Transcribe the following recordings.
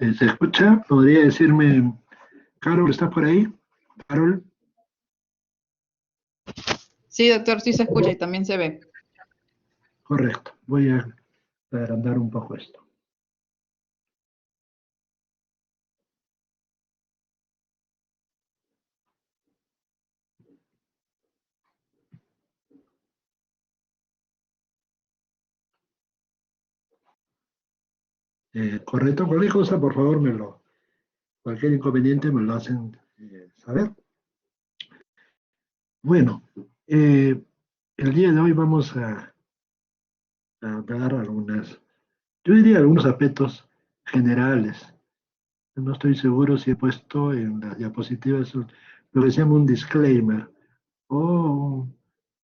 ¿Se escucha? ¿Podría decirme, Carol, estás por ahí? Carol, Sí, doctor, sí se escucha y también se ve. correcto. Voy a agrandar un poco esto. Correcto, cualquier cosa, por favor, cualquier inconveniente me lo hacen saber. Bueno, el día de hoy vamos a dar yo diría algunos aspectos generales. No estoy seguro si he puesto en las diapositivas lo que se llama un disclaimer o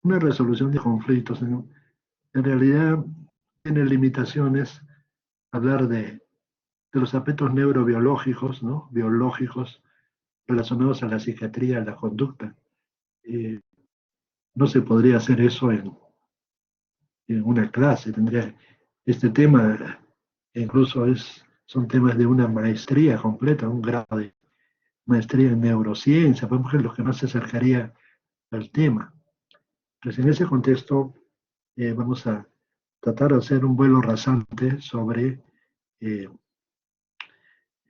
una resolución de conflictos. En realidad tiene limitaciones hablar de los aspectos neurobiológicos, ¿no? Biológicos relacionados a la psiquiatría, a la conducta. Eh, no se podría hacer eso en una clase. Este tema, incluso son temas de una maestría completa, un grado de maestría en neurociencia, por ejemplo, lo que más se acercaría al tema. Entonces, en ese contexto, vamos a tratar de hacer un vuelo rasante sobre eh,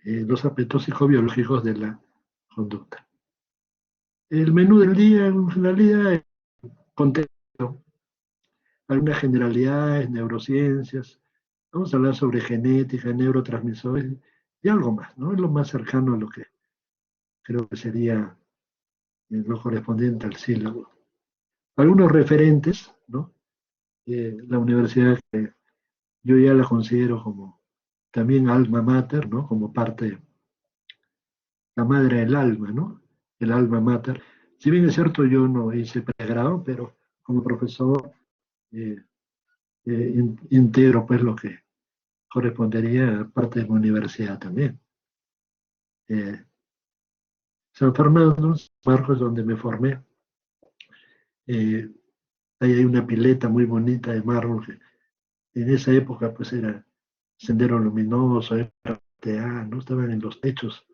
los aspectos psicobiológicos de la conducta. El menú del día, en realidad, es contexto, algunas generalidades, neurociencias, vamos a hablar sobre genética, neurotransmisores y algo más, ¿no? Es lo más cercano a lo que creo que sería lo correspondiente al sílabo. Algunos referentes, ¿no? La universidad que yo ya la considero como también alma mater, ¿no? Como parte, la madre del alma, ¿no? El alma mater. Si bien es cierto, yo no hice pregrado, pero como profesor eh, integro pues lo que correspondería a parte de mi universidad también. Eh, San Fernando, Marcos, donde me formé, eh, ahí hay una pileta muy bonita de mármol que en esa época pues era sendero luminoso, era PTA, ¿no? Estaban en los techos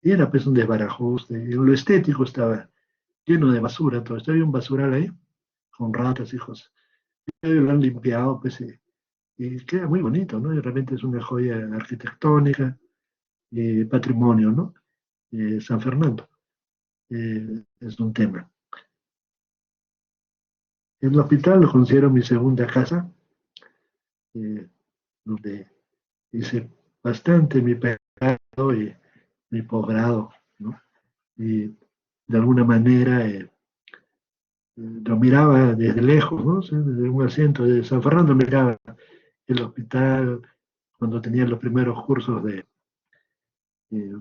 y era pues un desbarajuste. En lo estético estaba lleno de basura, todo esto. Había un basural ahí con ratas, hijos. Y lo han limpiado pues y queda muy bonito, ¿no? Y realmente es una joya arquitectónica, patrimonio, ¿no? San Fernando. Es un tema. El hospital lo considero mi segunda casa, eh, donde hice bastante mi pregrado y mi posgrado, ¿no? Y de alguna manera lo miraba desde lejos, ¿no? O sea, desde un asiento de San Fernando miraba el hospital cuando tenía los primeros cursos de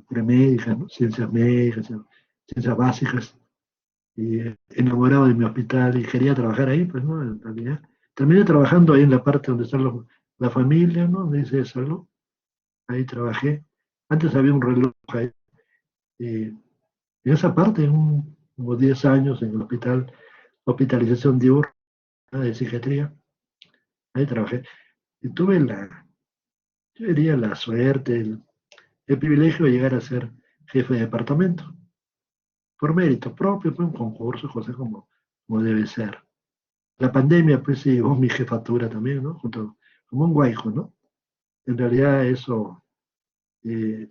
premédicas, ¿no? Ciencias médicas, ciencias básicas, y enamorado de mi hospital y quería trabajar ahí, pues, ¿no? En realidad. Terminé trabajando ahí en la parte donde está la familia, ¿no? De ese salón. Ahí trabajé. Antes había un reloj ahí. En esa parte, como 10 años en el hospital, hospitalización diurna de psiquiatría, ahí trabajé. Y tuve yo diría la suerte, el privilegio de llegar a ser jefe de departamento, por mérito propio, fue un concurso, cosas como debe ser. La pandemia, pues, se llevó mi jefatura también, ¿no? Como un guayco, ¿no? En realidad eso eh,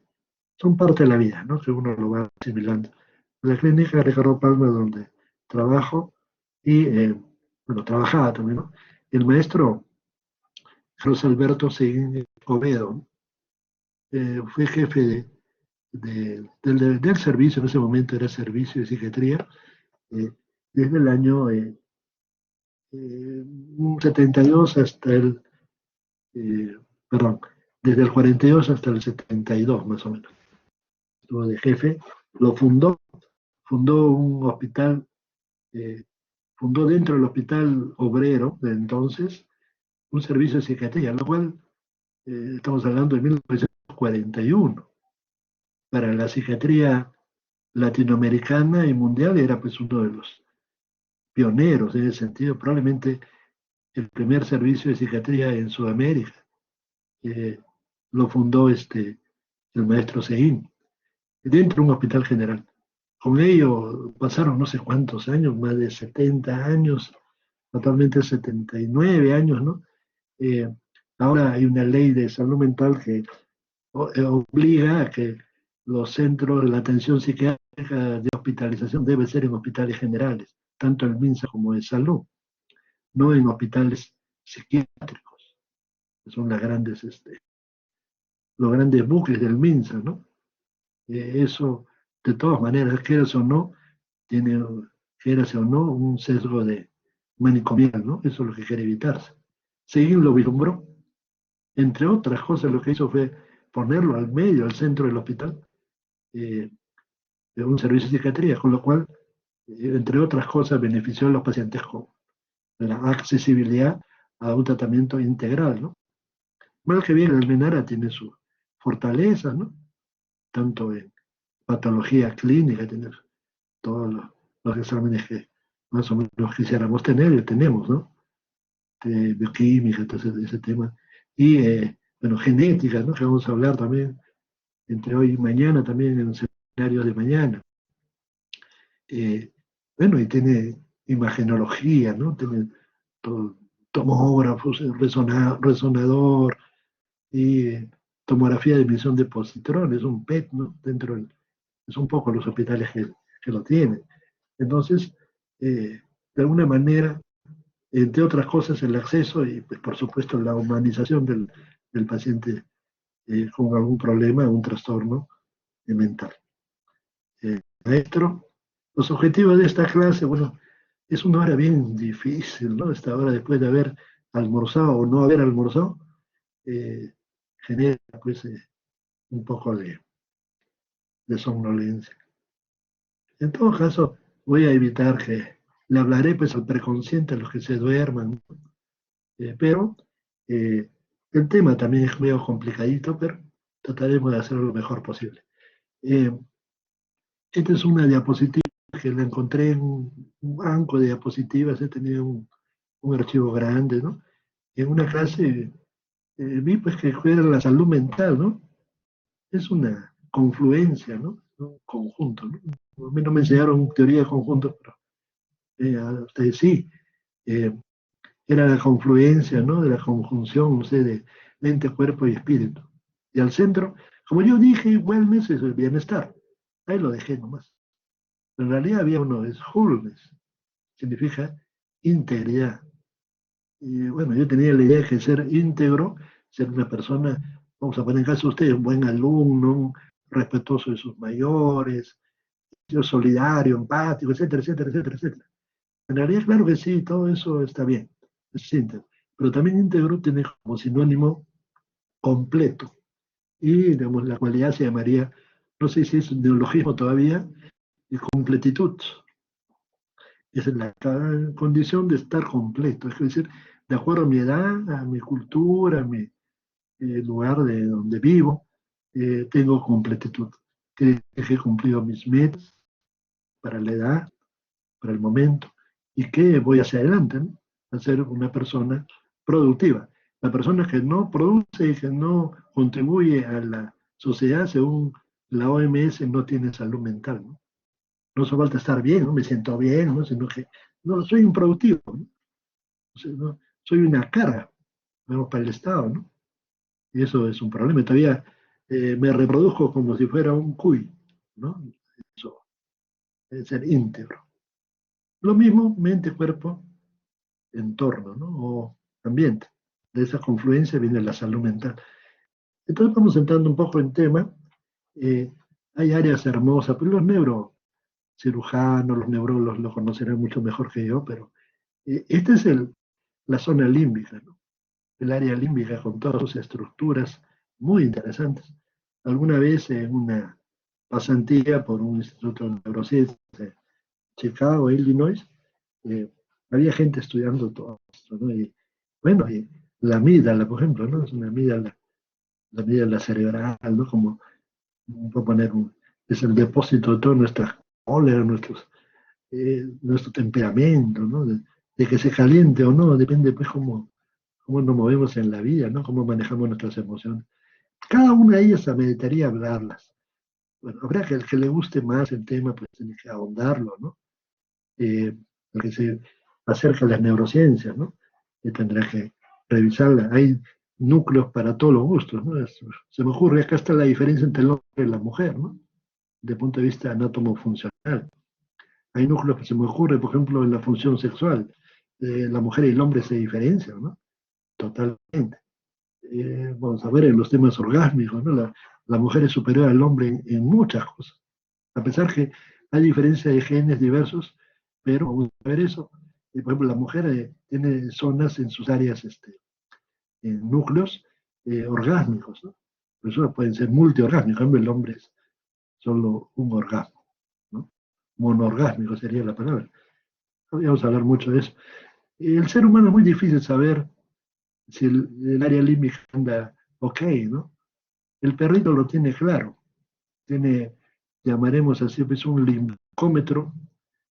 son parte de la vida, ¿no? Que uno lo va asimilando. La clínica Ricardo Palma, donde trabajo, y, bueno, trabajaba también, ¿no? El maestro Carlos Alberto Seguín Ovedo fue jefe del servicio, en ese momento era servicio de psiquiatría, eh, desde el año 72 hasta eh, perdón, desde el 42 hasta el 72 más o menos. Estuvo de jefe, lo fundó un hospital, eh, fundó dentro del hospital obrero de entonces un servicio de psiquiatría, lo cual estamos hablando de 1941. Para la psiquiatría latinoamericana y mundial era pues uno de los pioneros en ese sentido, probablemente el primer servicio de psiquiatría en Sudamérica. Eh, lo fundó el maestro Seguín, dentro de un hospital general. Con ello pasaron no sé cuántos años, más de 70 años, totalmente 79 años, ¿no? Eh, Ahora hay una ley de salud mental que obliga a que los centros de la atención psiquiátrica de hospitalización debe ser en hospitales generales, tanto el MINSA como de salud, no en hospitales psiquiátricos, que son los grandes buques del MINSA, ¿no? Eso, de todas maneras, quieras o no, tiene, quieras o no, un sesgo de manicomial, ¿no? Eso es lo que quiere evitarse. Seguin lo vislumbró. Entre otras cosas, lo que hizo fue ponerlo al medio, al centro del hospital, eh, de un servicio de psiquiatría, con lo cual, entre otras cosas, benefició a los pacientes con la accesibilidad a un tratamiento integral, ¿no? Mal que bien, el Menara tiene sus fortalezas, ¿no? Tanto en patología clínica, tiene todos los exámenes que más o menos quisiéramos tener y tenemos, ¿no? De bioquímica, entonces, ese tema. Y, bueno, genética, ¿no? Que vamos a hablar también entre hoy y mañana, también en un seminario de mañana. Eh, bueno, y tiene imagenología, ¿no? Tiene todo, tomógrafos, resonador y tomografía de emisión de positrones, un PET, ¿no? Es un poco los hospitales que lo tienen. Entonces, de alguna manera, entre otras cosas, el acceso y, pues, por supuesto, la humanización del paciente con algún problema, un trastorno mental. Maestro, los objetivos de esta clase, bueno, es una hora bien difícil, ¿no? Esta hora después de haber almorzado o no haber almorzado, eh, genera pues un poco de somnolencia. En todo caso, voy a evitar que le hablaré pues al preconsciente a los que se duerman, ¿no? Pero eh, el tema también es medio complicadito, pero trataremos de hacerlo lo mejor posible. Eh, Esta es una diapositiva que la encontré en un banco de diapositivas, he tenido un archivo grande, ¿no? En una clase vi pues que era la salud mental, ¿no? Es una confluencia, ¿no? Un conjunto, ¿no? A mí no me enseñaron teoría de conjuntos, pero a ustedes sí. Eh, Era la confluencia, ¿no? De la conjunción, no sé, de mente, cuerpo y espíritu. Y al centro, como yo dije, wellness es el bienestar. Ahí lo dejé nomás. Pero en realidad había uno, es wholeness, significa integridad. Y bueno, yo tenía la idea de que ser íntegro, ser una persona, vamos a poner en caso de ustedes, un buen alumno, respetuoso de sus mayores, yo solidario, empático, etcétera, etcétera, etcétera, etcétera. En realidad, claro que sí, todo eso está bien, es íntegro. Pero también íntegro tiene como sinónimo completo. Y, digamos, la cualidad se llamaría, no sé si es un neologismo todavía, y completitud. Es la condición de estar completo, es decir, de acuerdo a mi edad, a mi cultura, a mi lugar de donde vivo, tengo completitud. Que he cumplido mis metas para la edad, para el momento, y que voy hacia adelante, ¿no? A ser una persona productiva. La persona que no produce y que no contribuye a la sociedad, según la OMS, no tiene salud mental, ¿no? No solo falta estar bien, ¿no? Me siento bien, ¿no? Sino que no, soy improductivo, ¿no? O sea, ¿no? Soy una carga, vamos, para el Estado, ¿no? Y eso es un problema. Todavía me reproduzco como si fuera un cuy, ¿no? Eso es ser íntegro. Lo mismo, mente, cuerpo, entorno, ¿no? O ambiente. De esa confluencia viene la salud mental. Entonces vamos entrando un poco en tema. Eh, Hay áreas hermosas, pero los neurocirujanos, los neurólogos lo conocerán mucho mejor que yo, pero esta es la zona límbica, ¿no? El área límbica con todas sus estructuras muy interesantes. Alguna vez en una pasantía por un instituto de neurociencia de Chicago, Illinois, eh, había gente estudiando todo esto, ¿no? Y bueno, y la amígdala, por ejemplo, ¿no? Es una amígdala, la amígdala cerebral, ¿no? Como, puedo poner, es el depósito de todas nuestras cóleras, nuestro temperamento, ¿no? De que se caliente o no, depende pues cómo nos movemos en la vida, ¿no? Cómo manejamos nuestras emociones. Cada una de ellas ameritaría hablarlas. Bueno, habrá que el que le guste más el tema, pues tiene que ahondarlo, ¿no? El que se acerca a las neurociencias, ¿no? Y tendrá que revisarla. Hay núcleos para todos los gustos, ¿no? Se me ocurre, acá está la diferencia entre el hombre y la mujer, ¿no? Desde el punto de vista anátomo-funcional. Hay núcleos que se me ocurre, por ejemplo, en la función sexual. La mujer y el hombre se diferencian, ¿no? Totalmente. Vamos a ver en los temas orgásmicos, ¿no? La mujer es superior al hombre en muchas cosas. A pesar que hay diferencia de genes diversos, pero vamos a ver eso. Por ejemplo, la mujer tiene zonas en sus áreas, en núcleos orgásmicos, ¿no? Por eso pueden ser multiorgásmicos, en cambio el hombre es solo un orgasmo, ¿no? Monoorgásmico sería la palabra. Podríamos hablar mucho de eso. El ser humano es muy difícil saber si el área límbica anda ok, ¿no? El perrito lo tiene claro, tiene, llamaremos así, pues un limbicómetro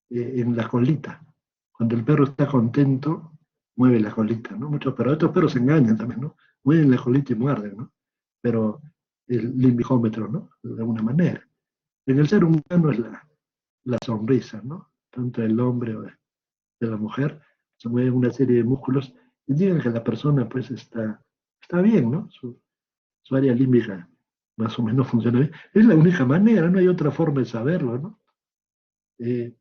en la colita. Cuando el perro está contento, mueve la colita, ¿no? Muchos perros, estos perros se engañan también, ¿no? Mueven la colita y muerden, ¿no? Pero el limbijómetro, ¿no? De alguna manera. En el ser humano es la sonrisa, ¿no? Tanto el hombre o de la mujer, se mueven una serie de músculos y digan que la persona pues está bien, ¿no? Su área límbica más o menos funciona bien. Es la única manera, no hay otra forma de saberlo, ¿no? Eh,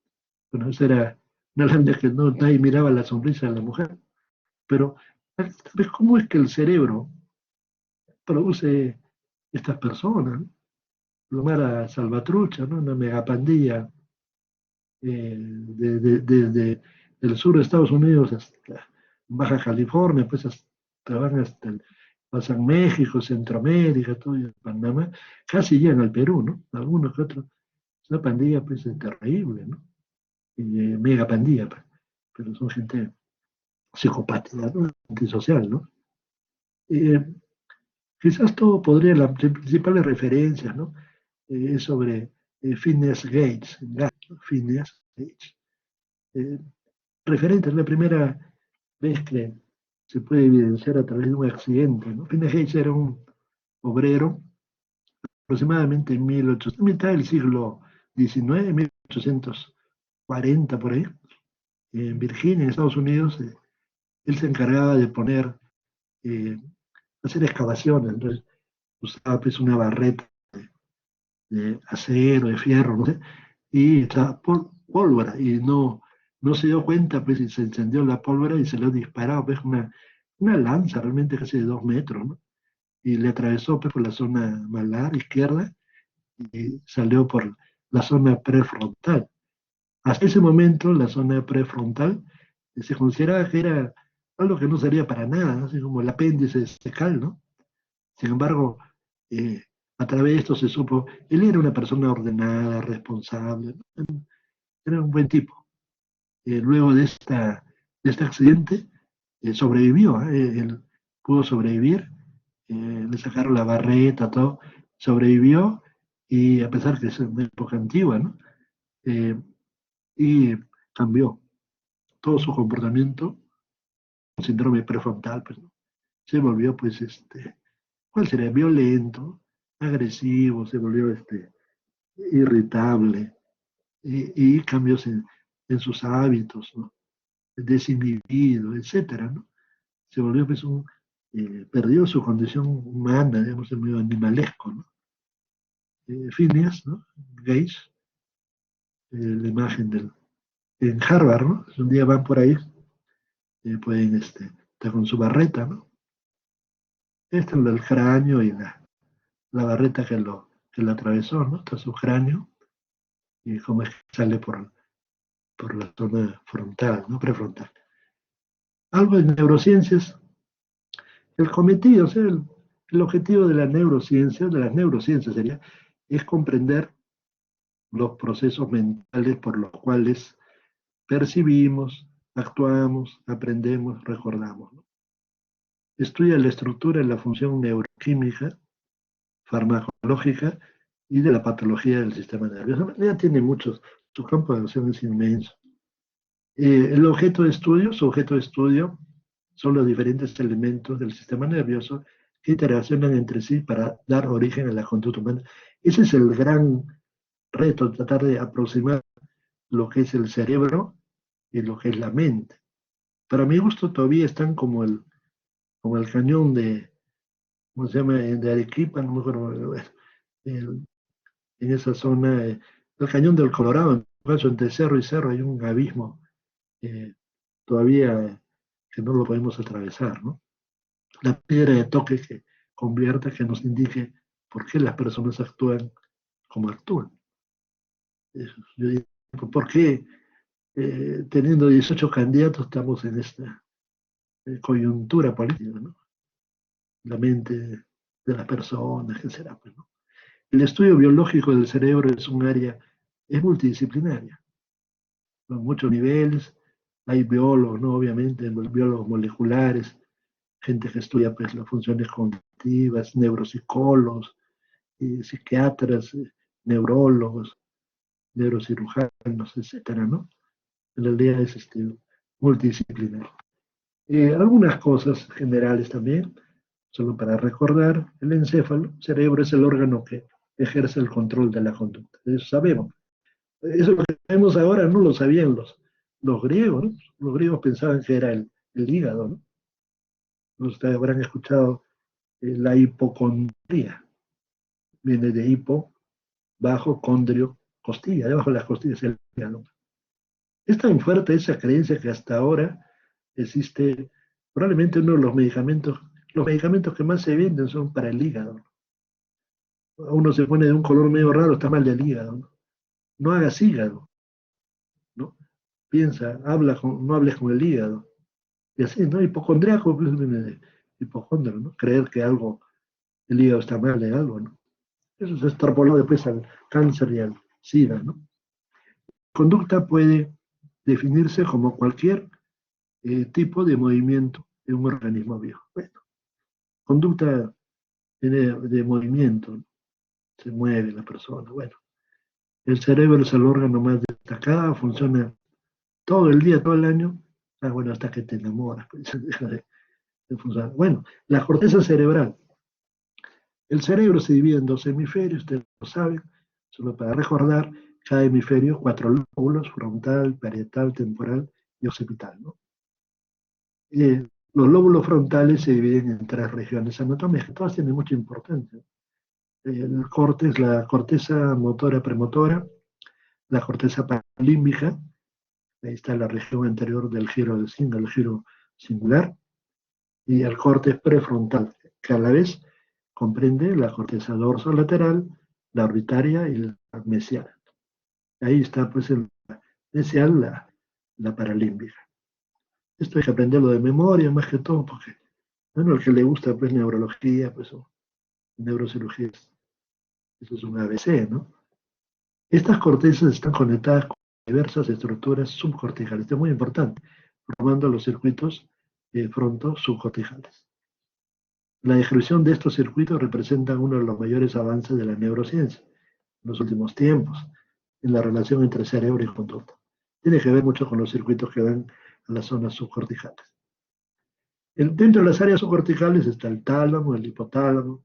bueno, esa era una lambda que no, nadie miraba la sonrisa de la mujer, pero ¿sabes cómo es que el cerebro produce estas personas? ¿No? Lomara Salvatrucha, ¿no? Una megapandilla desde el sur de Estados Unidos hasta Baja California, pues van hasta pasan México, Centroamérica, todo y Panamá, casi llegan al Perú, ¿no? Algunos que otros. Es una pandilla, pues, terrible, ¿no? Mega pandilla, pues, pero son gente psicopática, ¿no? Antisocial, ¿no? Eh, Quizás todo podría, las principales referencias, ¿no? Es sobre Phineas Gates, Phineas Gates. Eh, Referente, es la primera vez que se puede evidenciar a través de un accidente, ¿no? Phineas Gates era un obrero aproximadamente en 1800, mitad del siglo XIX, 1840 por ahí, en Virginia, en Estados Unidos. Él se encargaba de eh, hacer excavaciones, entonces usaba pues una barreta de acero, de fierro, no sé, y estaba pólvora, y no se dio cuenta, pues, y se encendió la pólvora y se le disparaba, pues, una lanza realmente casi de 2 metros, ¿no? Y le atravesó, pues, por la zona malar izquierda y salió por la zona prefrontal. Hasta ese momento, la zona prefrontal se consideraba que era algo que no sería para nada, ¿no? Así como el apéndice secal, ¿no? Sin embargo, eh, a través de esto se supo, él era una persona ordenada, responsable, ¿no? Era un buen tipo. Luego de este accidente, sobrevivió, él pudo sobrevivir, le sacaron la barreta, todo, sobrevivió, y a pesar que es una época antigua, ¿no? Eh, y cambió todo su comportamiento, un síndrome prefrontal, pues, ¿no? Se volvió, pues, ¿cuál sería? Violento, agresivo, se volvió, irritable, y cambios en sus hábitos, ¿no? Desinhibido, etcétera, ¿no? Se volvió, pues, perdió su condición humana, digamos, en medio animalesco, ¿no? Phineas, ¿no? Gates, la imagen en Harvard, ¿no? Un día van por ahí, pueden, estar con su barreta, ¿no? Este es el cráneo y la barreta que lo atravesó, ¿no? Está su cráneo, y cómo es que sale por la zona frontal, ¿no? Prefrontal. Algo de neurociencias, el cometido, o sea, el objetivo de de las neurociencias sería, es comprender los procesos mentales por los cuales percibimos, actuamos, aprendemos, recordamos, ¿no? Estudia la estructura y la función neuroquímica, farmacológica y de la patología del sistema nervioso. Ya tiene muchos, su campo de acción es inmenso. El objeto de estudio, su objeto de estudio son los diferentes elementos del sistema nervioso que interaccionan entre sí para dar origen a la conducta humana. Ese es el gran reto, tratar de aproximar lo que es el cerebro y lo que es la mente. Para mi gusto todavía están como el cañón de, ¿cómo se llama? De Arequipa, no me acuerdo, el- en esa zona, el cañón del Colorado, en todo caso, entre cerro y cerro hay un abismo todavía que no lo podemos atravesar, ¿no? La piedra de toque que convierta, que nos indique por qué las personas actúan como actúan. Yo digo, ¿por qué teniendo 18 candidatos estamos en esta coyuntura política, ¿no? La mente de las personas, qué será, pues, ¿no? El estudio biológico del cerebro es un área, es multidisciplinaria, con muchos niveles. Hay biólogos, ¿no? Obviamente, biólogos moleculares, gente que estudia pues, las funciones cognitivas, neuropsicólogos, psiquiatras, neurólogos, neurocirujanos, etcétera, ¿no? En realidad es multidisciplinario. Algunas cosas generales también, solo para recordar, el encéfalo, cerebro es el órgano que ejerce el control de la conducta. Eso sabemos. Eso lo que sabemos ahora no lo sabían los griegos, ¿no? Los griegos pensaban que era el hígado, ¿no? Ustedes habrán escuchado la hipocondría. Viene de hipo, bajo, condrio, costilla, debajo de las costillas el hígado. Es tan fuerte esa creencia que hasta ahora existe probablemente uno de los medicamentos que más se venden son para el hígado. Uno se pone de un color medio raro, está mal del hígado. No, no hagas hígado, ¿no? Piensa, no hables con el hígado. Y así, ¿no? Hipocondriaco pues, viene de hipocondrio, ¿no? Creer que el hígado está mal de algo, ¿no? Eso se extrapoló después al cáncer y al SIDA, ¿no? Conducta puede definirse como cualquier tipo de movimiento de un organismo vivo. Bueno, conducta de movimiento, ¿no? Se mueve la persona. Bueno, el cerebro es el órgano más destacado, funciona todo el día, todo el año. Ah, bueno, hasta que te enamoras, pues, deja de funcionar. Bueno, la corteza cerebral. El cerebro se divide en dos hemisferios, ustedes lo saben, solo para recordar, cada hemisferio, cuatro lóbulos, frontal, parietal, temporal y occipital, ¿no? Los lóbulos frontales se dividen en tres regiones anatómicas, todas tienen mucha importancia. El córtex, la corteza motora premotora, la corteza paralímbica, ahí está la región anterior del giro del signo, el giro singular, y el córtex prefrontal, que a la vez comprende la corteza dorsolateral, la orbitaria y la mesial. Ahí está pues el mesial, la paralímbica. Esto hay que aprenderlo de memoria más que todo, porque bueno, el que le gusta pues neurología, pues o neurocirugía, eso es un ABC, ¿no? Estas cortezas están conectadas con diversas estructuras subcorticales, esto es muy importante, formando los circuitos fronto-subcorticales. La ejecución de estos circuitos representa uno de los mayores avances de la neurociencia en los últimos tiempos, en la relación entre cerebro y conducta. Tiene que ver mucho con los circuitos que van a las zonas subcorticales. Dentro de las áreas subcorticales está el tálamo, el hipotálamo,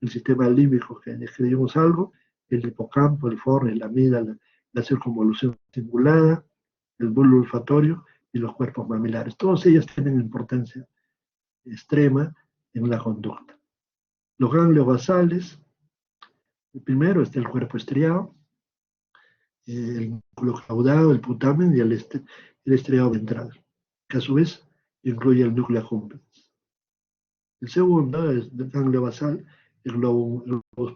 el sistema límbico, que describimos algo, el hipocampo, el forno, la amígdala, la circunvolución cingulada, el bulbo olfatorio y los cuerpos mamilares. Todos ellos tienen importancia extrema en la conducta. Los ganglios basales, el primero está el cuerpo estriado, el músculo caudado, el putamen y el estriado ventral, que a su vez incluye el núcleo accumbens. El segundo es el ganglio basal, el globo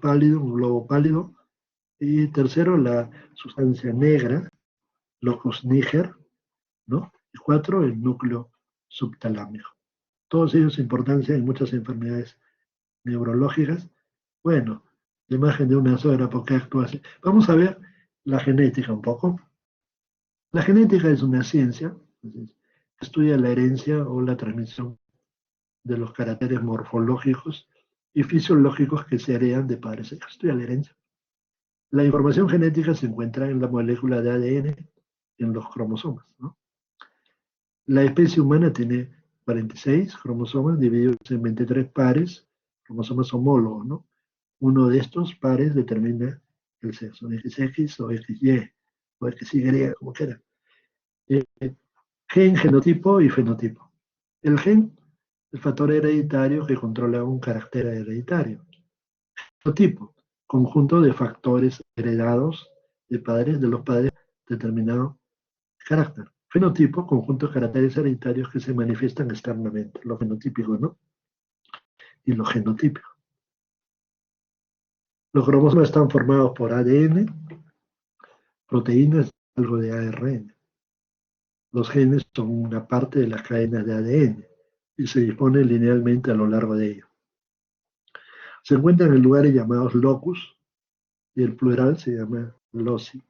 pálido, un globo pálido. Y tercero, la sustancia negra, locus niger, ¿no? Y cuatro, el núcleo subtalámico. Todos ellos importancia en muchas enfermedades neurológicas. Bueno, la imagen de una sola, ¿por qué actúa así? Vamos a ver la genética un poco. La genética es una ciencia que estudia la herencia o la transmisión de los caracteres morfológicos y fisiológicos que se heredan de padres a hijos. Estudia la herencia. La información genética se encuentra en la molécula de ADN, en los cromosomas, ¿no? La especie humana tiene 46 cromosomas divididos en 23 pares cromosomas homólogos, ¿no? Uno de estos pares determina el sexo, XX o XY, o XY, como quiera. Gen, genotipo y fenotipo. El gen, el factor hereditario que controla un carácter hereditario. Genotipo, conjunto de factores heredados de los padres, determinado carácter. Fenotipo, conjunto de caracteres hereditarios que se manifiestan externamente, lo fenotípico, ¿no? Y lo genotípico. Los cromosomas están formados por ADN, proteínas y algo de ARN. Los genes son una parte de las cadenas de ADN y se disponen linealmente a lo largo de ello. Se encuentran en lugares llamados locus y el plural se llama loci.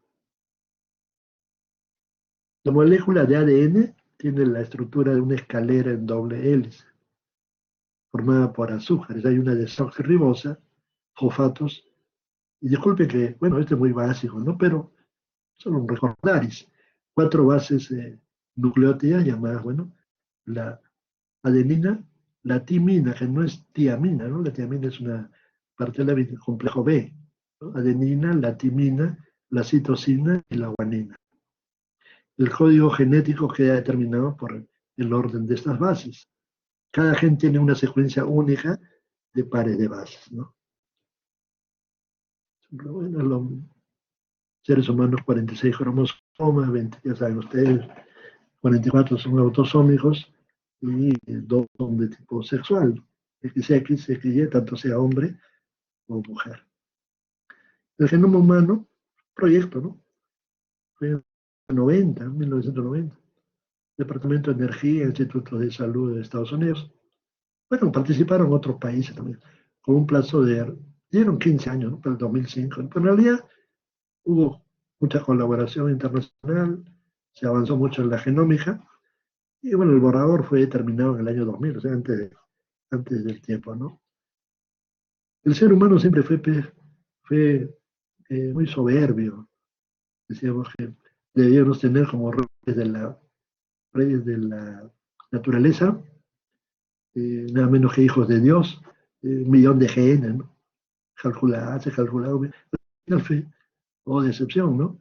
La molécula de ADN tiene la estructura de una escalera en doble hélice, formada por azúcares. Hay una desoxirribosa, fosfatos, y disculpe que, bueno, esto es muy básico, ¿no? Pero solo un recordaris. 4 bases nucleótidas llamadas, bueno, la adenina, la timina, que no es tiamina, ¿no? La tiamina es una parte del complejo B, ¿no? Adenina, la timina, la citosina y la guanina. El código genético queda determinado por el orden de estas bases. Cada gen tiene una secuencia única de pares de bases, ¿no? Bueno, los seres humanos 46 cromosomas, 20, ya saben ustedes, 44 son autosómicos y 2 son de tipo sexual, XX, XY, tanto sea hombre o mujer. El genoma humano, proyecto, ¿no? Fue en 1990. Departamento de Energía, Instituto de Salud de Estados Unidos. Bueno, participaron otros países también, con un plazo de, dieron 15 años, ¿no? Para el 2005. Pero en realidad hubo mucha colaboración internacional, se avanzó mucho en la genómica, y bueno, el borrador fue terminado en el año 2000, o sea, antes del tiempo, ¿no? El ser humano siempre fue muy soberbio. Decíamos que debíamos tener como reyes de la naturaleza, nada menos que hijos de Dios, 1 millón de genes, ¿no? Se calculado, al fin, oh decepción, ¿no?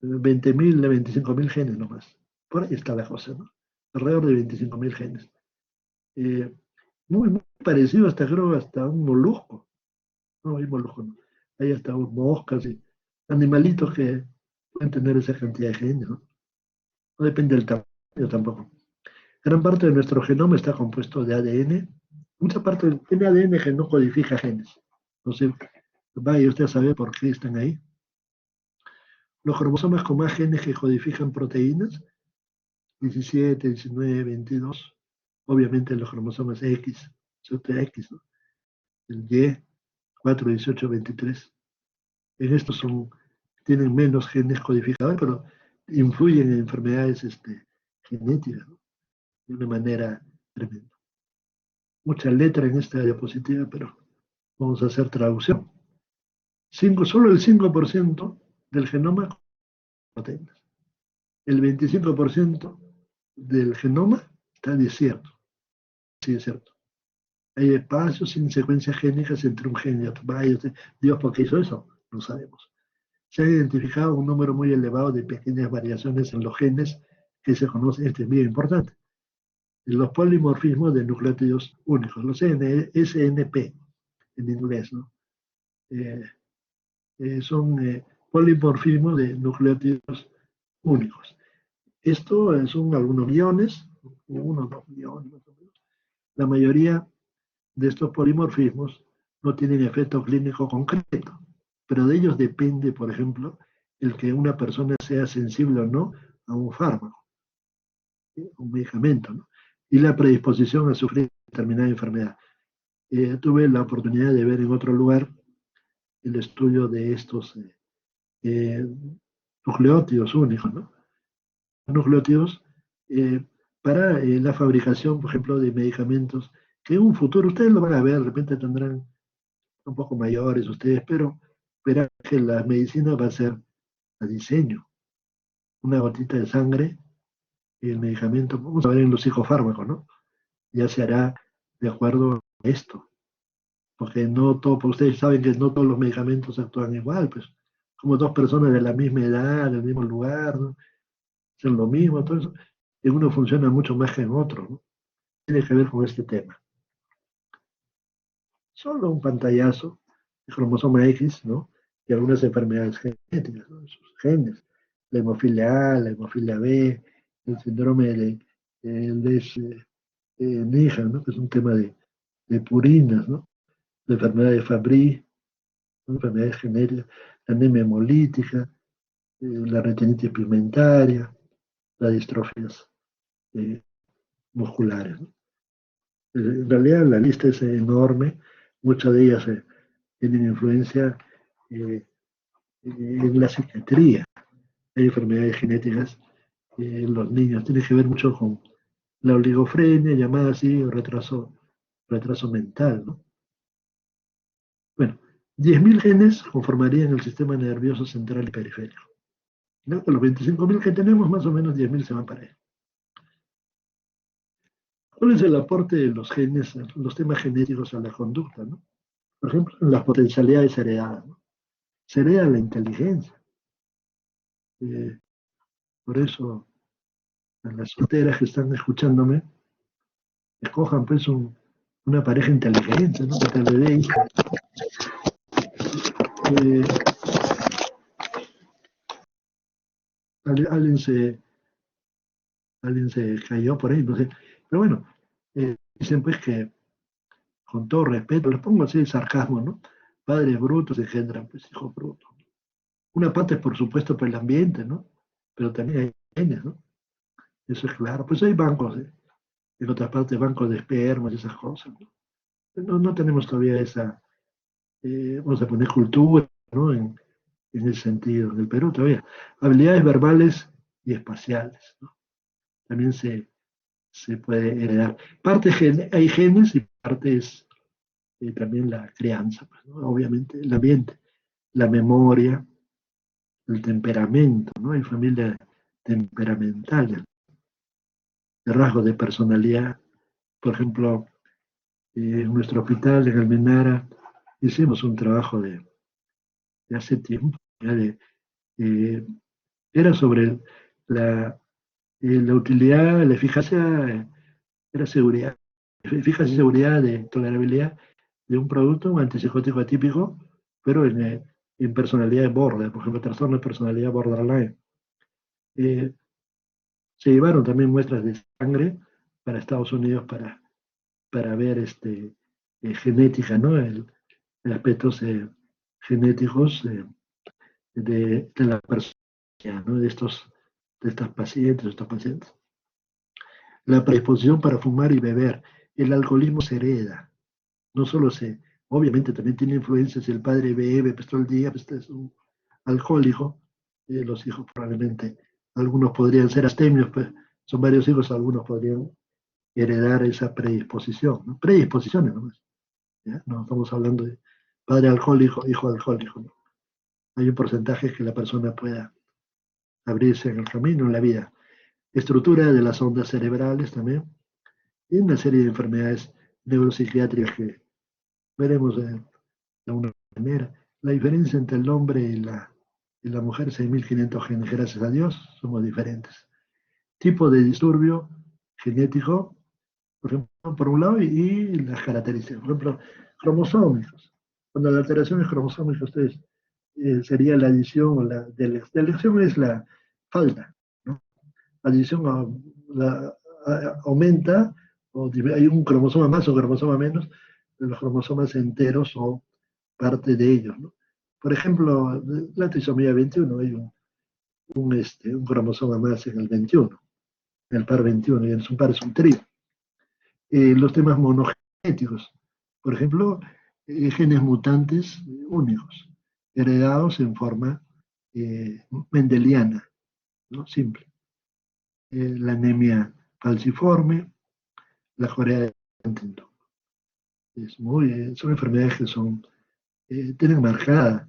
20.000 de 25.000 genes nomás. Por ahí está la cosa, ¿no? Alrededor de 25.000 genes. Eh, muy parecido hasta, creo, hasta un molusco. No, hay molusco, no. Hay hasta moscas y animalitos que pueden tener esa cantidad de genes, ¿no? No depende del tamaño tampoco. Gran parte de nuestro genoma está compuesto de ADN. Mucha parte tiene ADN que no codifica genes. No sé, vaya usted a saber por qué están ahí. Los cromosomas con más genes que codifican proteínas, 17, 19, 22. Obviamente los cromosomas X, X, ¿no? El Y, 4, 18, 23. En estos tienen menos genes codificadores, pero influyen en enfermedades genéticas, ¿no? De una manera tremenda. Mucha letra en esta diapositiva, pero vamos a hacer traducción. Solo el 5% del genoma proteínas. El 25% del genoma está desierto. Sí, es cierto. Hay espacios sin secuencias génicas entre un gen y otro. Dios, ¿por qué hizo eso? No sabemos. Se ha identificado un número muy elevado de pequeñas variaciones en los genes que se conocen, este es bien importante, los polimorfismos de nucleótidos únicos, los SNP en inglés, ¿no? Eh, son polimorfismos de nucleótidos únicos. Esto son algunos millones, 1 o 2 millones más o menos. La mayoría de estos polimorfismos no tienen efecto clínico concreto, pero de ellos depende, por ejemplo, el que una persona sea sensible o no a un fármaco, ¿sí? Un medicamento, ¿no? Y la predisposición a sufrir determinada enfermedad. Tuve la oportunidad de ver en otro lugar el estudio de estos eh, nucleótidos únicos, ¿no? Nucleótidos para la fabricación, por ejemplo, de medicamentos que en un futuro, ustedes lo van a ver, de repente tendrán un poco mayores ustedes, pero verán que la medicina va a ser a diseño. Una gotita de sangre y el medicamento, vamos a ver en los psicofármacos, ¿no? Ya se hará de acuerdo a esto. porque no todo, porque ustedes saben que no todos los medicamentos actúan igual, pues, como dos personas de la misma edad, del mismo lugar, ¿no? Hacen lo mismo, todo eso, en uno funciona mucho más que en otro, ¿no? Tiene que ver con este tema. Solo un pantallazo de cromosoma X, ¿no? Y algunas enfermedades genéticas, ¿no? Sus genes, la hemofilia A, la hemofilia B, el síndrome de Níger, ¿no? Que es un tema de purinas, ¿no? La enfermedad de Fabry, ¿no? Enfermedades genéticas, la anemia hemolítica, la retinitis pigmentaria, las distrofias eh, musculares, ¿no? En realidad la lista es enorme, muchas de ellas tienen influencia eh, en la psiquiatría. Hay enfermedades genéticas en los niños, tiene que ver mucho con la oligofrenia, llamada así, o retraso mental, ¿no? Bueno, 10.000 genes conformarían el sistema nervioso central y periférico, ¿no? Con los 25.000 que tenemos, más o menos 10.000 se van para ahí. ¿Cuál es el aporte de los genes, los temas genéticos a la conducta, ¿no? Por ejemplo, las potencialidades heredadas, ¿no? Se hereda la inteligencia. Eh, por eso, a las solteras que están escuchándome, escojan pues una pareja inteligente, ¿no? Que te le dé hijos. Eh, alguien, alguien se cayó por ahí, no sé. Pero bueno, dicen pues que, con todo respeto, les pongo así el sarcasmo, ¿no? Padres brutos engendran pues hijos brutos. Una parte es por supuesto por el ambiente, ¿no? Pero también hay genes, ¿no? Eso es claro. Pues hay bancos, en otras partes bancos de espermas y esas cosas, ¿no? No tenemos todavía esa, vamos a poner cultura, ¿no? En ese sentido. En el Perú todavía. Habilidades verbales y espaciales, ¿no? También se puede heredar. Parte hay genes y parte es también la crianza, pues, ¿no? Obviamente, el ambiente, la memoria, el temperamento, ¿no? Hay familias temperamentales, de rasgos de personalidad. Por ejemplo, en nuestro hospital en Almenara hicimos un trabajo de hace tiempo, ya eh, era sobre la, la utilidad, la eficacia, era seguridad, eficacia y seguridad de tolerabilidad de un producto, un antipsicótico atípico, pero en personalidades border, por ejemplo, trastorno de personalidad borderline. Eh, Se llevaron también muestras de sangre para Estados Unidos para ver genética, ¿no? El aspectos genéticos de la persona, ¿no? De estas pacientes, de estos pacientes. La predisposición para fumar y beber. El alcoholismo se hereda. No solo obviamente también tiene influencia si el padre bebe pues, todo el día, pues es un alcohólico, los hijos probablemente, algunos podrían ser astemios, pues son varios hijos, algunos podrían heredar esa predisposición, ¿no? Predisposiciones nomás, ¿ya? No estamos hablando de padre alcohólico, hijo alcohólico, ¿no? Hay un porcentaje que la persona pueda abrirse en el camino, en la vida. Estructura de las ondas cerebrales también, y una serie de enfermedades neuropsiquiátricas que veremos de una manera. La diferencia entre el hombre y la mujer, 6.500 genes, gracias a Dios, somos diferentes. Tipo de disturbio genético, por ejemplo, por un lado, y las características, por ejemplo, cromosómicos. Cuando la alteración es cromosómica, ustedes sería la adición o la deleción es la falta, ¿no? La adición aumenta, o hay un cromosoma más o cromosoma menos, de los cromosomas enteros o parte de ellos, ¿no? Por ejemplo, la trisomía 21, hay un cromosoma más en el 21, en el par 21, y en su par es un trío. Los temas monogenéticos, por ejemplo, genes mutantes únicos, heredados en forma mendeliana, ¿no? Simple. La anemia falciforme, la corea de Huntington. Son enfermedades que tienen marcada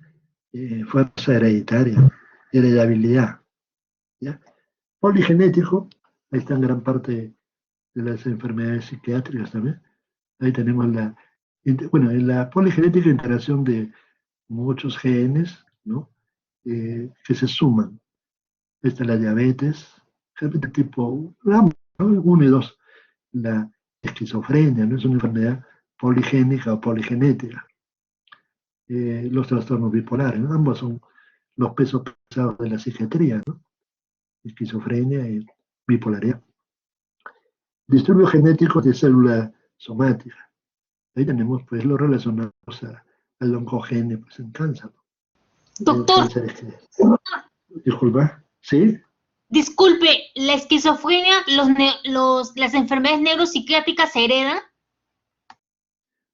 fuerza hereditaria, heredabilidad. ¿Ya? Poligenético, ahí está en gran parte de las enfermedades psiquiátricas también. Ahí tenemos Bueno, en la poligenética interacción de muchos genes, ¿no? Que se suman. Esta es la diabetes, diabetes tipo ambos, ¿no? 1 y 2. La esquizofrenia, ¿no? Es una enfermedad poligénica o poligenética. Los trastornos bipolares, ¿no? Ambos son los pesos pesados de la psiquiatría, ¿no? Esquizofrenia y bipolaridad. Disturbios genéticos de célula somática. Ahí tenemos pues los relacionados al oncogene pues, en cáncer, ¿no? El Doctor, cáncer es que... Disculpa, ¿sí? disculpe, ¿la esquizofrenia, las enfermedades neuropsiquiátricas se heredan?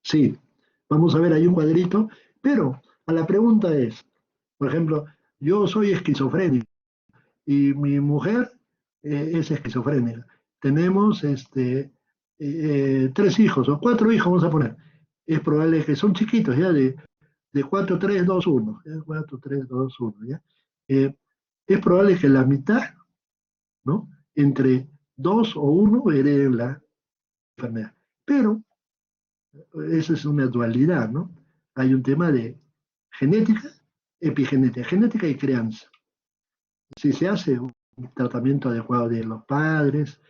Sí. Vamos a ver ahí un cuadrito, pero a la pregunta es, por ejemplo, yo soy esquizofrénico y mi mujer es esquizofrénica. Tenemos 3 hijos o 4 hijos, vamos a poner. Es probable que son chiquitos, ya de 4, 3, 2, 1. 4, 3, 2, 1. ¿Ya? Es probable que la mitad, ¿no? Entre 2 o 1 hereden la enfermedad. Pero esa es una dualidad, ¿no? Hay un tema de genética, epigenética, genética y crianza. Si se hace un tratamiento adecuado de los padres,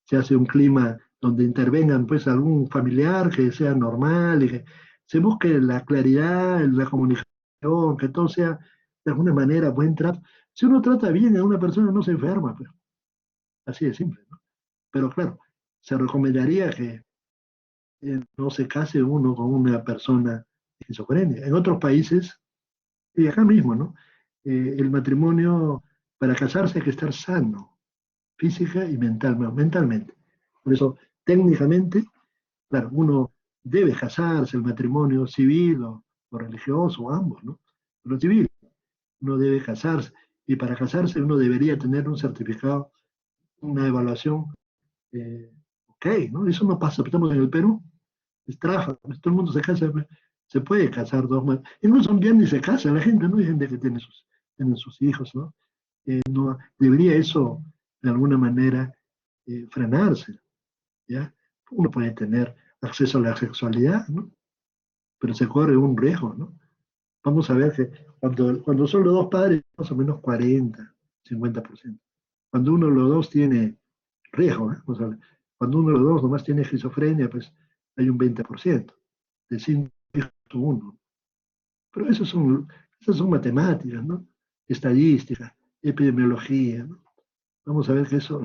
se hace un clima donde intervengan pues algún familiar que sea normal y que se busque la claridad, la comunicación, que todo sea de alguna manera buen trato. Si uno trata bien a una persona no se enferma, pues, así de simple, ¿no? Pero claro, se recomendaría que no se case uno con una persona esquizofrénica. En otros países, y acá mismo, ¿no? El matrimonio, para casarse hay que estar sano, física y mentalmente. Por eso, técnicamente, claro, uno debe casarse, el matrimonio civil o religioso, o ambos, ¿no? Lo civil, uno debe casarse. Y para casarse uno debería tener un certificado, una evaluación, ok, ¿no? Eso no pasa, estamos en el Perú, es tráfico, todo el mundo se casa, se puede casar dos más. Incluso bien ni se casa la gente, ¿no? Hay gente que tienen sus hijos, ¿no? No debería eso, de alguna manera, frenarse, ¿ya? Uno puede tener acceso a la sexualidad, ¿no? Pero se corre un riesgo, ¿no? Vamos a ver que cuando son los dos padres, más o menos 40, 50%. Cuando uno de los dos tiene riesgo, ¿eh? Vamos a ver, cuando uno de los dos nomás tiene esquizofrenia, pues hay un 20%, de 5 hijos uno. Pero esas son matemáticas, ¿no? Estadística, epidemiología, ¿no? Vamos a ver que eso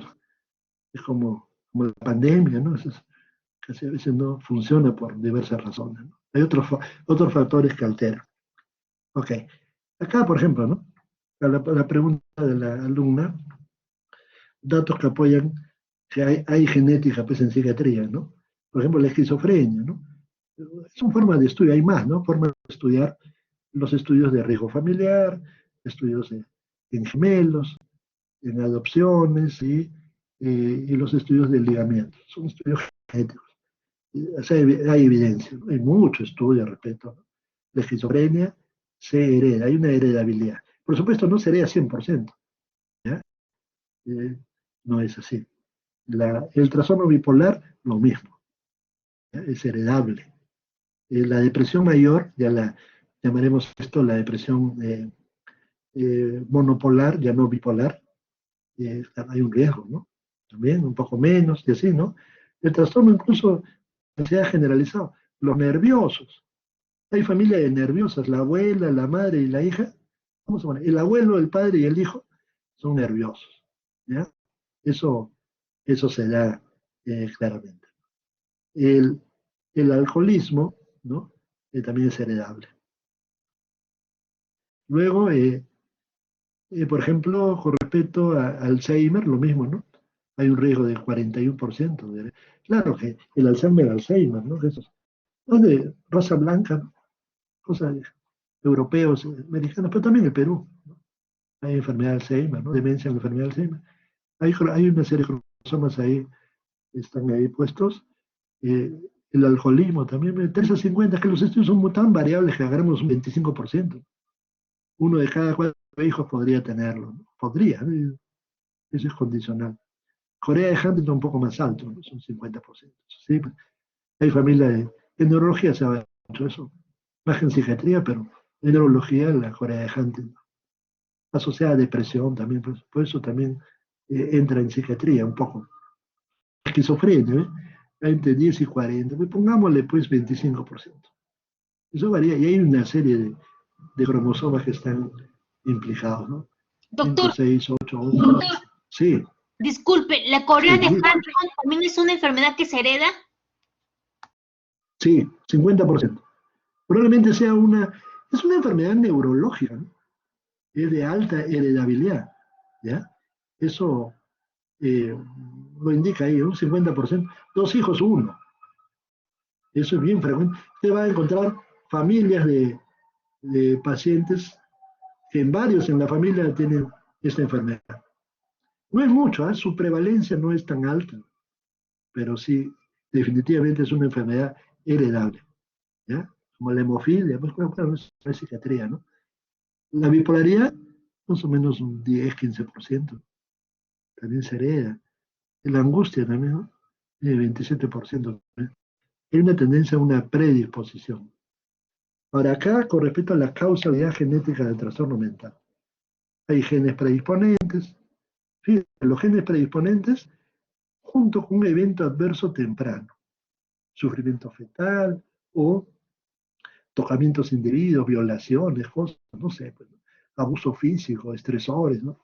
es como la pandemia, ¿no? Eso es, que a veces no funciona por diversas razones, ¿no? Hay otros factores que alteran. Ok. Acá, por ejemplo, ¿no? La pregunta de la alumna, datos que apoyan que hay genética pues, en psiquiatría, ¿no? Por ejemplo, la esquizofrenia, ¿no? Son formas de estudio, hay más, ¿no? Formas de estudiar los estudios de riesgo familiar, estudios en gemelos, en adopciones y los estudios de ligamiento. Son estudios genéticos. O sea, hay evidencia, ¿no? Hay mucho estudio al respecto, ¿no? La esquizofrenia se hereda, hay una heredabilidad. Por supuesto, no se hereda 100%, ¿ya? Eh, no es así. El trastorno bipolar, lo mismo, ¿ya? Es heredable. La depresión mayor, ya la llamaremos esto la depresión monopolar, ya no bipolar, hay un riesgo, ¿no? También un poco menos, y así, ¿no? El trastorno incluso se ha generalizado. Los nerviosos, hay familias de nerviosas, la abuela, la madre y la hija, vamos a poner, el abuelo, el padre y el hijo son nerviosos, ¿ya? Eso, eso se da claramente. El, el alcoholismo, ¿no? También es heredable. Luego, por ejemplo, con respecto a Alzheimer, lo mismo, ¿no? Hay un riesgo del 41%. Claro que el Alzheimer, ¿no? Eso es de raza blanca, ¿no? Cosas europeos, americanos, pero también el Perú, ¿no? Hay enfermedad de Alzheimer, ¿no? Demencia en la enfermedad de Alzheimer. Hay una serie de cromosomas ahí, están ahí puestos. Eh, el alcoholismo también, 3 a 50, que los estudios son tan variables que agarramos un 25%. Uno de cada 4 hijos podría tenerlo, ¿no? Podría, ¿no? Eso es condicional. Corea de Huntington un poco más alto, ¿no? Son 50%. ¿Sí? Hay familias En neurología se va mucho eso, más que en psiquiatría, pero en neurología la Corea de Huntington, asociada a depresión también, pues, por eso también entra en psiquiatría un poco. Esquizofrenia, ¿eh? Entre 10 y 40, pues pongámosle pues 25%. Eso varía, y hay una serie de cromosomas que están implicados, ¿no? 5, Doctor, 6, 8, 11. Sí, disculpe, ¿la Corea de sí, Huntington también es una enfermedad que se hereda? sí, 50%. Probablemente sea es una enfermedad neurológica, ¿no? Es de alta heredabilidad, ¿ya? Eso lo indica ahí, un 50%. Dos hijos, uno. Eso es bien frecuente. Usted va a encontrar familias de pacientes que en varios en la familia tienen esta enfermedad. No es mucho, ¿eh? Su prevalencia no es tan alta, pero sí, definitivamente es una enfermedad heredable, ¿ya? Como la hemofilia, pues bueno, no es psiquiatría, ¿no? La bipolaridad, más o menos un 10-15%, también se hereda. La angustia también, ¿no? 27% también. Hay una tendencia a una predisposición. Ahora, acá, con respecto a la causalidad genética del trastorno mental, hay genes predisponentes. Fíjense, los genes predisponentes, junto con un evento adverso temprano, sufrimiento fetal o tocamientos indebidos, violaciones, cosas, no sé, pues, ¿no? Abuso físico, estresores, ¿no?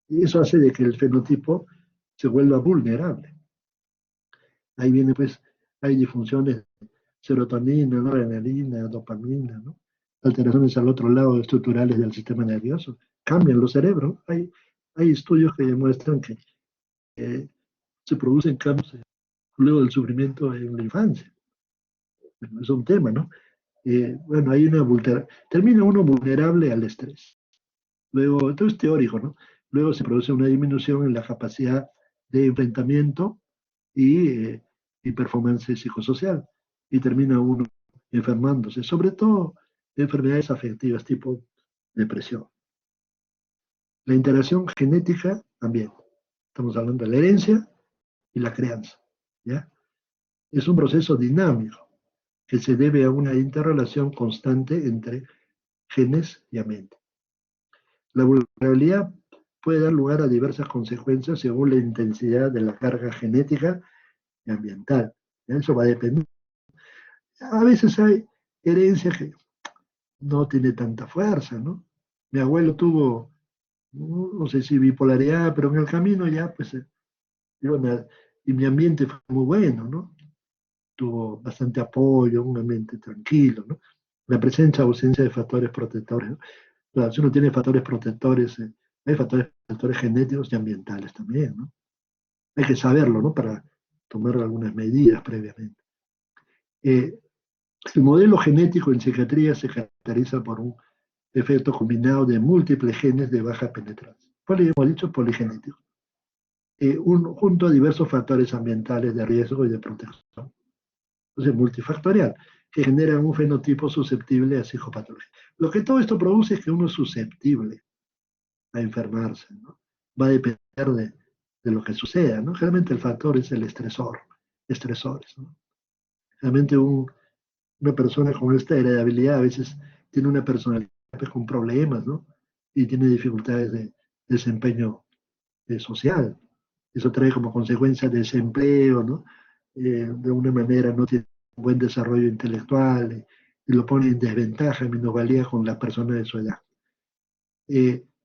Y eso hace de que el fenotipo se vuelva vulnerable. Ahí viene, pues, hay disfunciones de serotonina, noradrenalina, dopamina, ¿no? Alteraciones al otro lado estructurales del sistema nervioso. Cambian los cerebros. Hay estudios que demuestran que se producen cambios luego del sufrimiento en la infancia. Bueno, es un tema, ¿no? Bueno, termina uno vulnerable al estrés. Luego, esto es teórico, ¿no? Luego se produce una disminución en la capacidad de enfrentamiento y performance psicosocial. Y termina uno enfermándose, sobre todo enfermedades afectivas tipo depresión. La interacción genética también. Estamos hablando de la herencia y la crianza, ¿ya? Es un proceso dinámico que se debe a una interrelación constante entre genes y ambiente. La vulnerabilidad puede dar lugar a diversas consecuencias según la intensidad de la carga genética y ambiental. Eso va a depender. A veces hay herencia que no tiene tanta fuerza, ¿no? Mi abuelo tuvo, no sé si bipolaridad, pero en el camino ya, pues, y mi ambiente fue muy bueno, ¿no? Tuvo bastante apoyo, un ambiente tranquilo, ¿no? La presencia o ausencia de factores protectores, ¿no? Claro, si uno tiene factores protectores, hay factores protectores genéticos y ambientales también, ¿no? Hay que saberlo, ¿no? Para tomar algunas medidas previamente. El modelo genético en psiquiatría se caracteriza por un efecto combinado de múltiples genes de baja penetrancia. Hemos dicho poligenético. Junto a diversos factores ambientales de riesgo y de protección. Entonces, multifactorial, que generan un fenotipo susceptible a psicopatología. Lo que todo esto produce es que uno es susceptible a enfermarse, ¿no? Va a depender de lo que suceda, ¿no? Generalmente el factor es el estresores, ¿no? Realmente una persona con esta heredabilidad a veces tiene una personalidad pues, con problemas, ¿no? Y tiene dificultades de desempeño social. Eso trae como consecuencia desempleo, ¿no? De una manera no tiene un buen desarrollo intelectual y lo pone en desventaja, en minusvalía con las personas de su edad.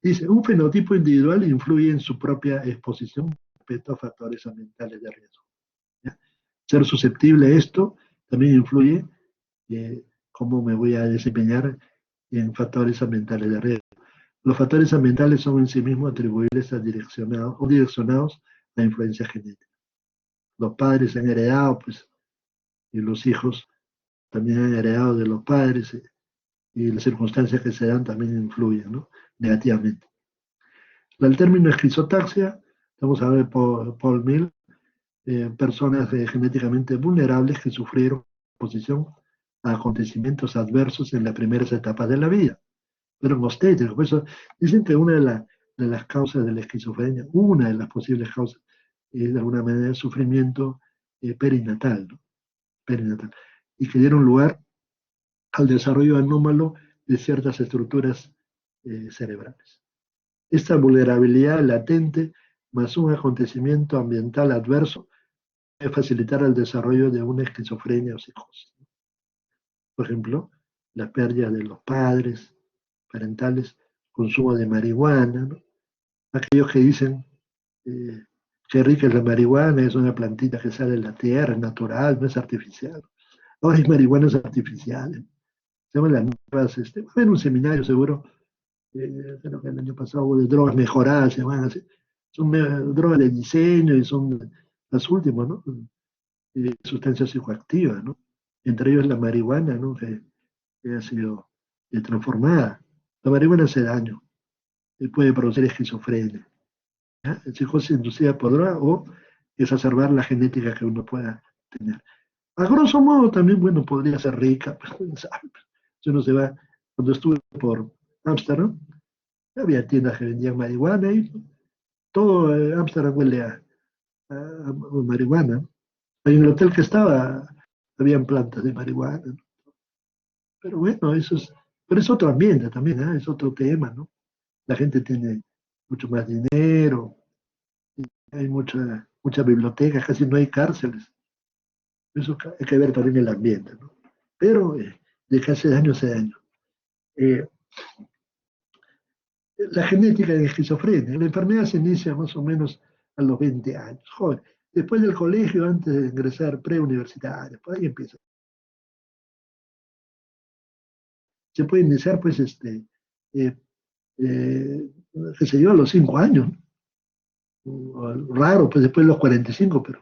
Dice, un fenotipo individual influye en su propia exposición respecto a factores ambientales de riesgo. ¿Ya? Ser susceptible a esto también influye cómo me voy a desempeñar en factores ambientales de riesgo. Los factores ambientales son en sí mismos atribuibles a direccionados a influencia genética. Los padres han heredado, pues, y los hijos también han heredado de los padres, y las circunstancias que se dan también influyen, ¿no? Negativamente. El término esquizotaxia, estamos hablando de Paul Mill, personas genéticamente vulnerables que sufrieron exposición a acontecimientos adversos en las primeras etapas de la vida. Fueron obstétricos. Por eso dicen que una de las causas de la esquizofrenia, una de las posibles causas, es de alguna manera el sufrimiento perinatal, ¿no? Perinatal. y que dieron lugar al desarrollo anómalo de ciertas estructuras cerebrales. Esta vulnerabilidad latente más un acontecimiento ambiental adverso puede facilitar el desarrollo de una esquizofrenia o psicosis. Por ejemplo, la pérdida de los padres parentales, consumo de marihuana, ¿no? Aquellos que dicen qué rica es la marihuana, es una plantita que sale de la tierra, es natural, no es artificial. Ahora hay marihuanas artificiales. Se llaman las nuevas, va a haber un seminario seguro, creo que el año pasado hubo de drogas mejoradas, se llaman así. Son drogas de diseño y son las últimas, ¿no? Sustancias psicoactivas, ¿no? Entre ellos la marihuana, ¿no? Que ha sido transformada. La marihuana hace daño, puede producir esquizofrenia, ¿ya? Psicosis inducida por droga o exacerbar la genética que uno pueda tener. A grosso modo también, bueno, podría ser rica, pues, si uno se va, cuando estuve por Ámsterdam, había tiendas que vendían marihuana y todo Ámsterdam huele a marihuana. En el hotel que estaba, habían plantas de marihuana, ¿no? Pero bueno, pero es otro ambiente también, ¿eh? Es otro tema, ¿no? La gente tiene mucho más dinero, hay mucha biblioteca, casi no hay cárceles. Eso hay que ver también el ambiente, ¿no? Pero de que hace daño. Eh, la genética de esquizofrenia, la enfermedad se inicia más o menos a los 20 años, joven. Después del colegio, antes de ingresar preuniversitario, por ahí empieza. Se puede iniciar, pues, eh, qué sé yo, a los 5 años, ¿no? Raro, pues después de los 45, pero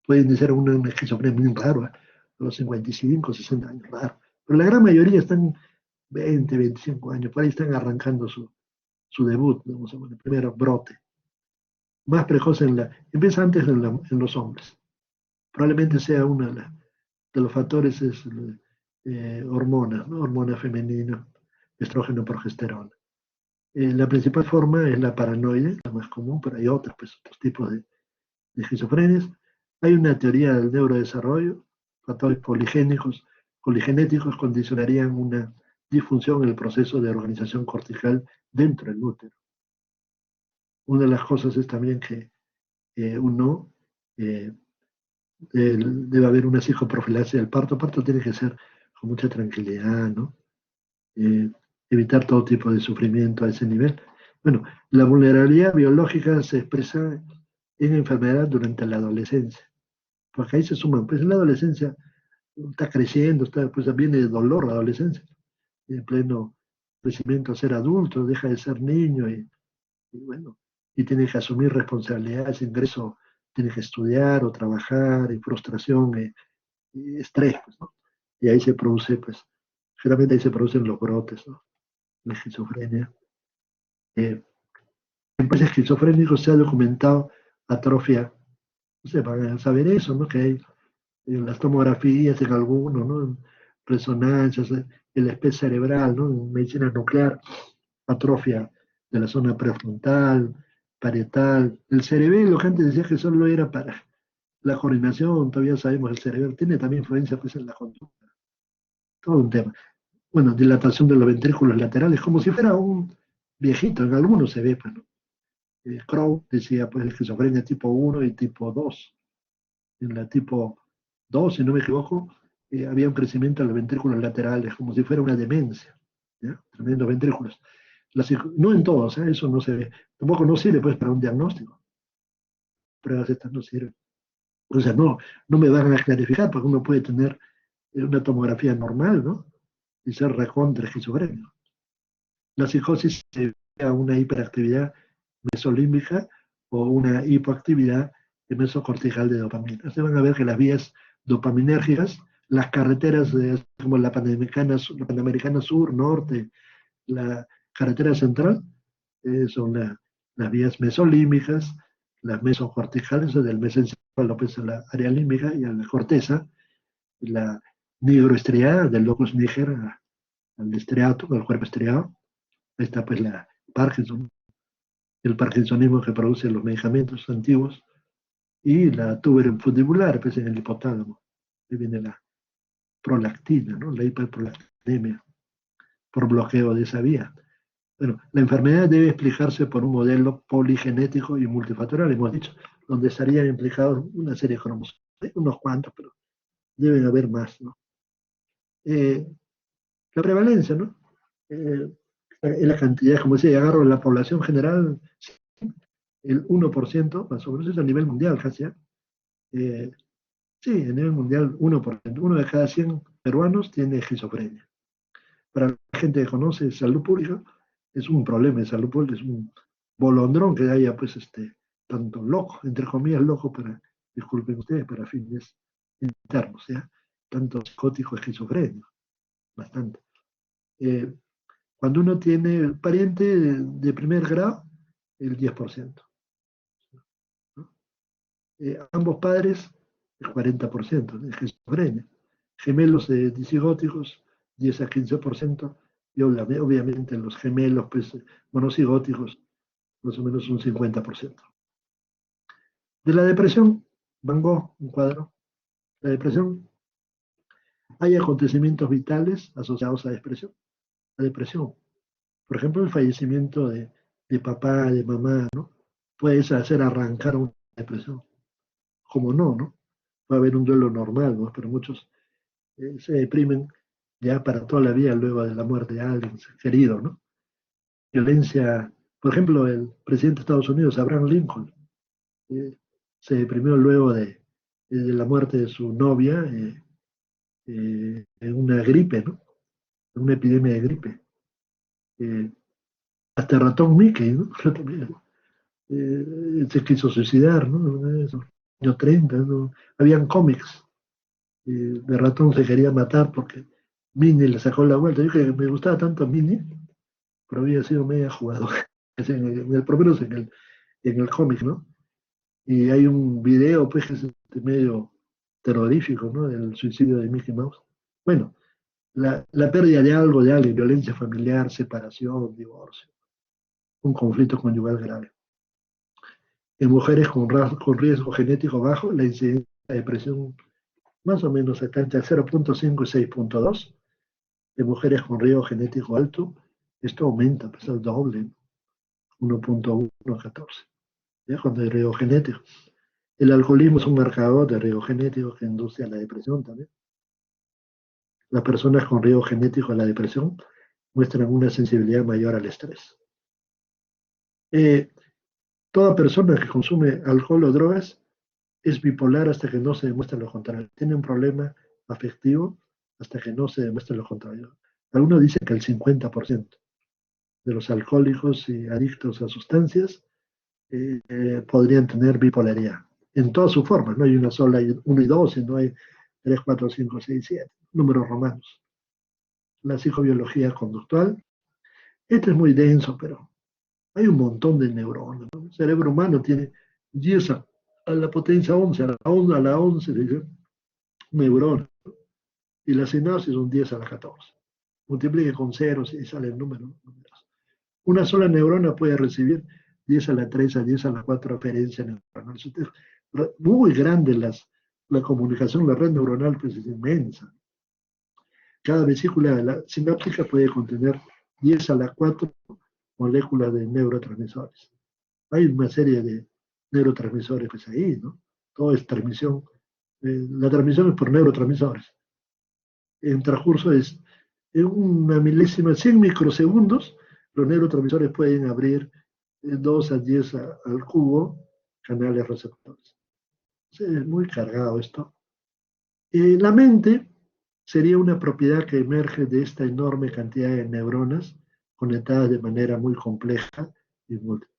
puede iniciar una esquizofrenia muy raro, ¿eh? A los 55, 60 años, raro. Pero la gran mayoría están 20, 25 años, por ahí están arrancando su debut, vamos a el primer brote. Más precoz empieza antes en los hombres. Probablemente sea uno de los factores es hormonas, ¿no? Hormona femenina, estrógeno, progesterona. La principal forma es la paranoide, la más común, pero hay otros tipos de esquizofrenias. Hay una teoría del neurodesarrollo, factores poligenéticos condicionarían una disfunción en el proceso de organización cortical dentro del útero. Una de las cosas es también que uno debe haber una psicoprofilaxis del parto. El parto tiene que ser con mucha tranquilidad, ¿no? Evitar todo tipo de sufrimiento a ese nivel. Bueno, la vulnerabilidad biológica se expresa en enfermedad durante la adolescencia, porque ahí se suman, pues en la adolescencia está creciendo, pues viene de dolor la adolescencia, en pleno crecimiento a ser adulto, deja de ser niño y bueno, y tiene que asumir responsabilidades, ingreso, tiene que estudiar o trabajar, y frustración, y estrés, pues, ¿no? Y ahí se produce, pues, generalmente ahí se producen los brotes, ¿no? La esquizofrenia. En pacientes esquizofrénicos se ha documentado atrofia, no sé, para saber eso, ¿no? Que hay en las tomografías, en algunos, ¿no? En resonancias, el espés cerebral, ¿no? En medicina nuclear, atrofia de la zona prefrontal, parietal. El cerebelo, que antes decía que solo era para la coordinación, todavía sabemos el cerebelo, tiene también influencia pues, en la conducta. Todo un tema. Bueno, dilatación de los ventrículos laterales, como si fuera un viejito, en algunos se ve, pues, ¿no? Crow decía, pues, esquizofrenia tipo 1 y tipo 2. En la tipo 2, si no me equivoco, había un crecimiento de los ventrículos laterales, como si fuera una demencia, ¿ya? Tremendos ventrículos. No en todos, ¿eh? Eso no se ve. Tampoco no sirve, pues, para un diagnóstico. Pruebas estas no sirven. O sea, no me van a clarificar, porque uno puede tener una tomografía normal, ¿no? Y ser recontra esquizofrénico. La psicosis se debe a una hiperactividad mesolímbica o una hipoactividad de mesocortical de dopamina. Ustedes van a ver que las vías dopaminérgicas, las carreteras como la Panamericana Sur, Norte, la carretera central, son las vías mesolímbicas, las mesocorticales, del mesencéfalo, pues la área límbica y a la corteza, la nigroestriada, del locus niger al estriato, al cuerpo estriado. Ahí está pues la Parkinson, el parkinsonismo que producen los medicamentos antiguos, y la tuberofundibular, pues en el hipotálamo. Ahí viene la prolactina, ¿no? La hiperprolactinemia, por bloqueo de esa vía. Bueno, la enfermedad debe explicarse por un modelo poligenético y multifactorial, hemos dicho, donde estarían implicados una serie de cromosomas, unos cuantos, pero deben haber más, ¿no? La prevalencia, ¿no? Es la cantidad, como decía, agarro la población general, el 1%, más o menos, es a nivel mundial casi, ¿eh? Sí, a nivel mundial, 1%. Uno de cada 100 peruanos tiene esquizofrenia. Para la gente que conoce salud pública, es un problema de salud pública, es un bolondrón que haya, pues, tanto loco, entre comillas, loco, disculpen ustedes, para fines internos, ¿ya? Tanto psicótico, esquizofrénico, bastante. Cuando uno tiene pariente de primer grado, el 10%. ¿No? Ambos padres, el 40% de esquizofrenia. Gemelos disigóticos, 10 a 15%, y obviamente los gemelos pues, monocigóticos, más o menos un 50%. De la depresión, Van Gogh, un cuadro. La depresión, hay acontecimientos vitales asociados a la depresión. Por ejemplo, el fallecimiento de papá, de mamá, ¿no? Puede hacer arrancar una depresión. Como no? Puede haber un duelo normal, ¿no? Pero muchos se deprimen ya para toda la vida luego de la muerte de alguien querido, ¿no? Violencia, por ejemplo, el presidente de Estados Unidos, Abraham Lincoln, se deprimió luego de la muerte de su novia en una gripe, ¿no? En una epidemia de gripe. Hasta ratón Mickey, ¿no? Se quiso suicidar, ¿no? Eso, año 30, ¿no? Habían cómics. De ratón se quería matar porque Minnie le sacó la vuelta. Yo que me gustaba tanto Minnie, pero había sido media jugador. Por lo menos en el cómic, ¿no? Y hay un video, pues, que es medio terrorífico, ¿no? Del suicidio de Mickey Mouse. Bueno, la pérdida de algo, de alguien, violencia familiar, separación, divorcio, un conflicto conyugal grave. En mujeres con riesgo genético bajo, la incidencia de depresión más o menos está entre 0.5 y 6.2. De mujeres con riesgo genético alto, esto aumenta, pues el doble, 1.1 a 14, ¿ya? Cuando hay riesgo genético. El alcoholismo es un marcador de riesgo genético que induce a la depresión también. Las personas con riesgo genético a la depresión muestran una sensibilidad mayor al estrés. Toda persona que consume alcohol o drogas es bipolar hasta que no se demuestre lo contrario. Tiene un problema afectivo hasta que no se demuestre lo contrario. Algunos dicen que el 50% de los alcohólicos y adictos a sustancias podrían tener bipolaridad. En todas sus formas, no hay una sola, 1 y 2, sino hay 3, 4, 5, 6, 7, números romanos. La psicobiología conductual, este es muy denso, pero hay un montón de neuronas, ¿no? El cerebro humano tiene 10 a la potencia 11, a la 11 neuronas, y la sinapsis son 10 a la 14. Multiplique con ceros y sale el número. Una sola neurona puede recibir 10 a la 3, a 10 a la 4 referencias neuronales. Muy grande la comunicación, la red neuronal pues es inmensa. Cada vesícula sináptica puede contener 10 a la 4 moléculas de neurotransmisores. Hay una serie de neurotransmisores pues ahí, ¿no? Todo es transmisión. La transmisión es por neurotransmisores. En transcurso es en una milésima, 100 microsegundos, los neurotransmisores pueden abrir 2 a 10 al cubo canales receptores. Es muy cargado esto. La mente sería una propiedad que emerge de esta enorme cantidad de neuronas conectadas de manera muy compleja y múltiple.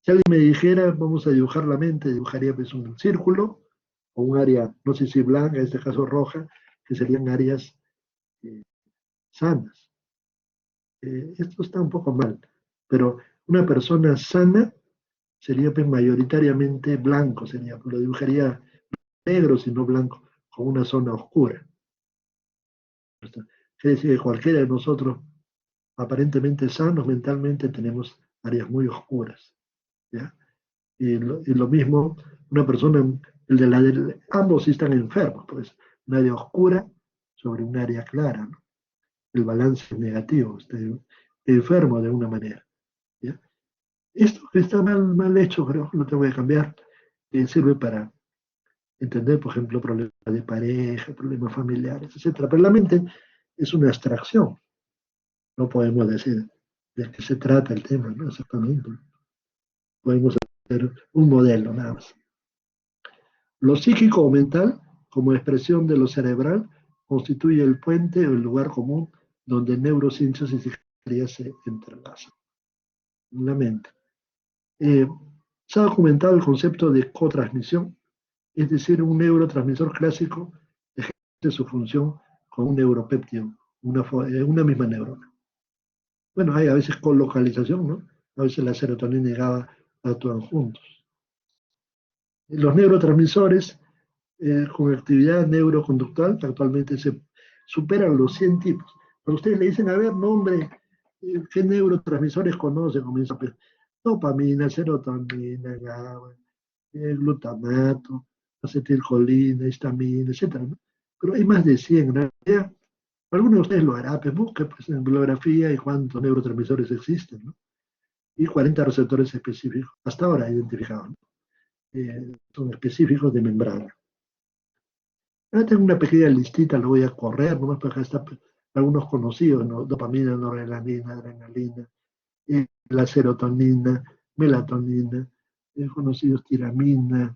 Si alguien me dijera, vamos a dibujar la mente, dibujaría pues un círculo o un área, no sé si blanca, en este caso roja, que serían áreas sanas. Esto está un poco mal, pero una persona sana sería pues, mayoritariamente blanco, lo dibujaría negro, sino blanco, con una zona oscura. Quiere decir que cualquiera de nosotros, aparentemente sanos mentalmente, tenemos áreas muy oscuras. ¿Ya? Y lo mismo, una persona, ambos sí están enfermos, pues, un área oscura sobre un área clara, ¿no? El balance es negativo, estoy enfermo de una manera, ¿ya? Esto que está mal hecho, creo que lo tengo que cambiar, sirve para entender, por ejemplo, problemas de pareja, problemas familiares, etcétera. Pero la mente es una abstracción, no podemos decir de qué se trata el tema, ¿no? Exactamente. Podemos hacer un modelo, nada más. Lo psíquico o mental, como expresión de lo cerebral, constituye el puente o el lugar común donde neurociencias y psiquiatría se entrelazan. La mente. Se ha documentado el concepto de cotransmisión, es decir, un neurotransmisor clásico ejerce su función con un neuropéptido, una misma neurona. Bueno, hay a veces colocalización, ¿no? A veces la serotonina y GABA actúan juntos. Los neurotransmisores con actividad neuroconductual que actualmente se superan los 100 tipos. Cuando ustedes le dicen, a ver, nombre, ¿qué neurotransmisores conoce? Comienza a pensar, dopamina, serotonina, GABA, glutamato, acetilcolina, histamina, etcétera, ¿no? Pero hay más de 100 en realidad. Algunos de ustedes lo hará, pues busque pues, en bibliografía y cuántos neurotransmisores existen, ¿no? Y 40 receptores específicos, hasta ahora identificados, ¿no? Son específicos de membrana. Ahora tengo una pequeña listita, lo voy a correr, nomás para acá están algunos conocidos, ¿no? Dopamina, noradrenalina, adrenalina, la serotonina, melatonina, conocidos tiramina,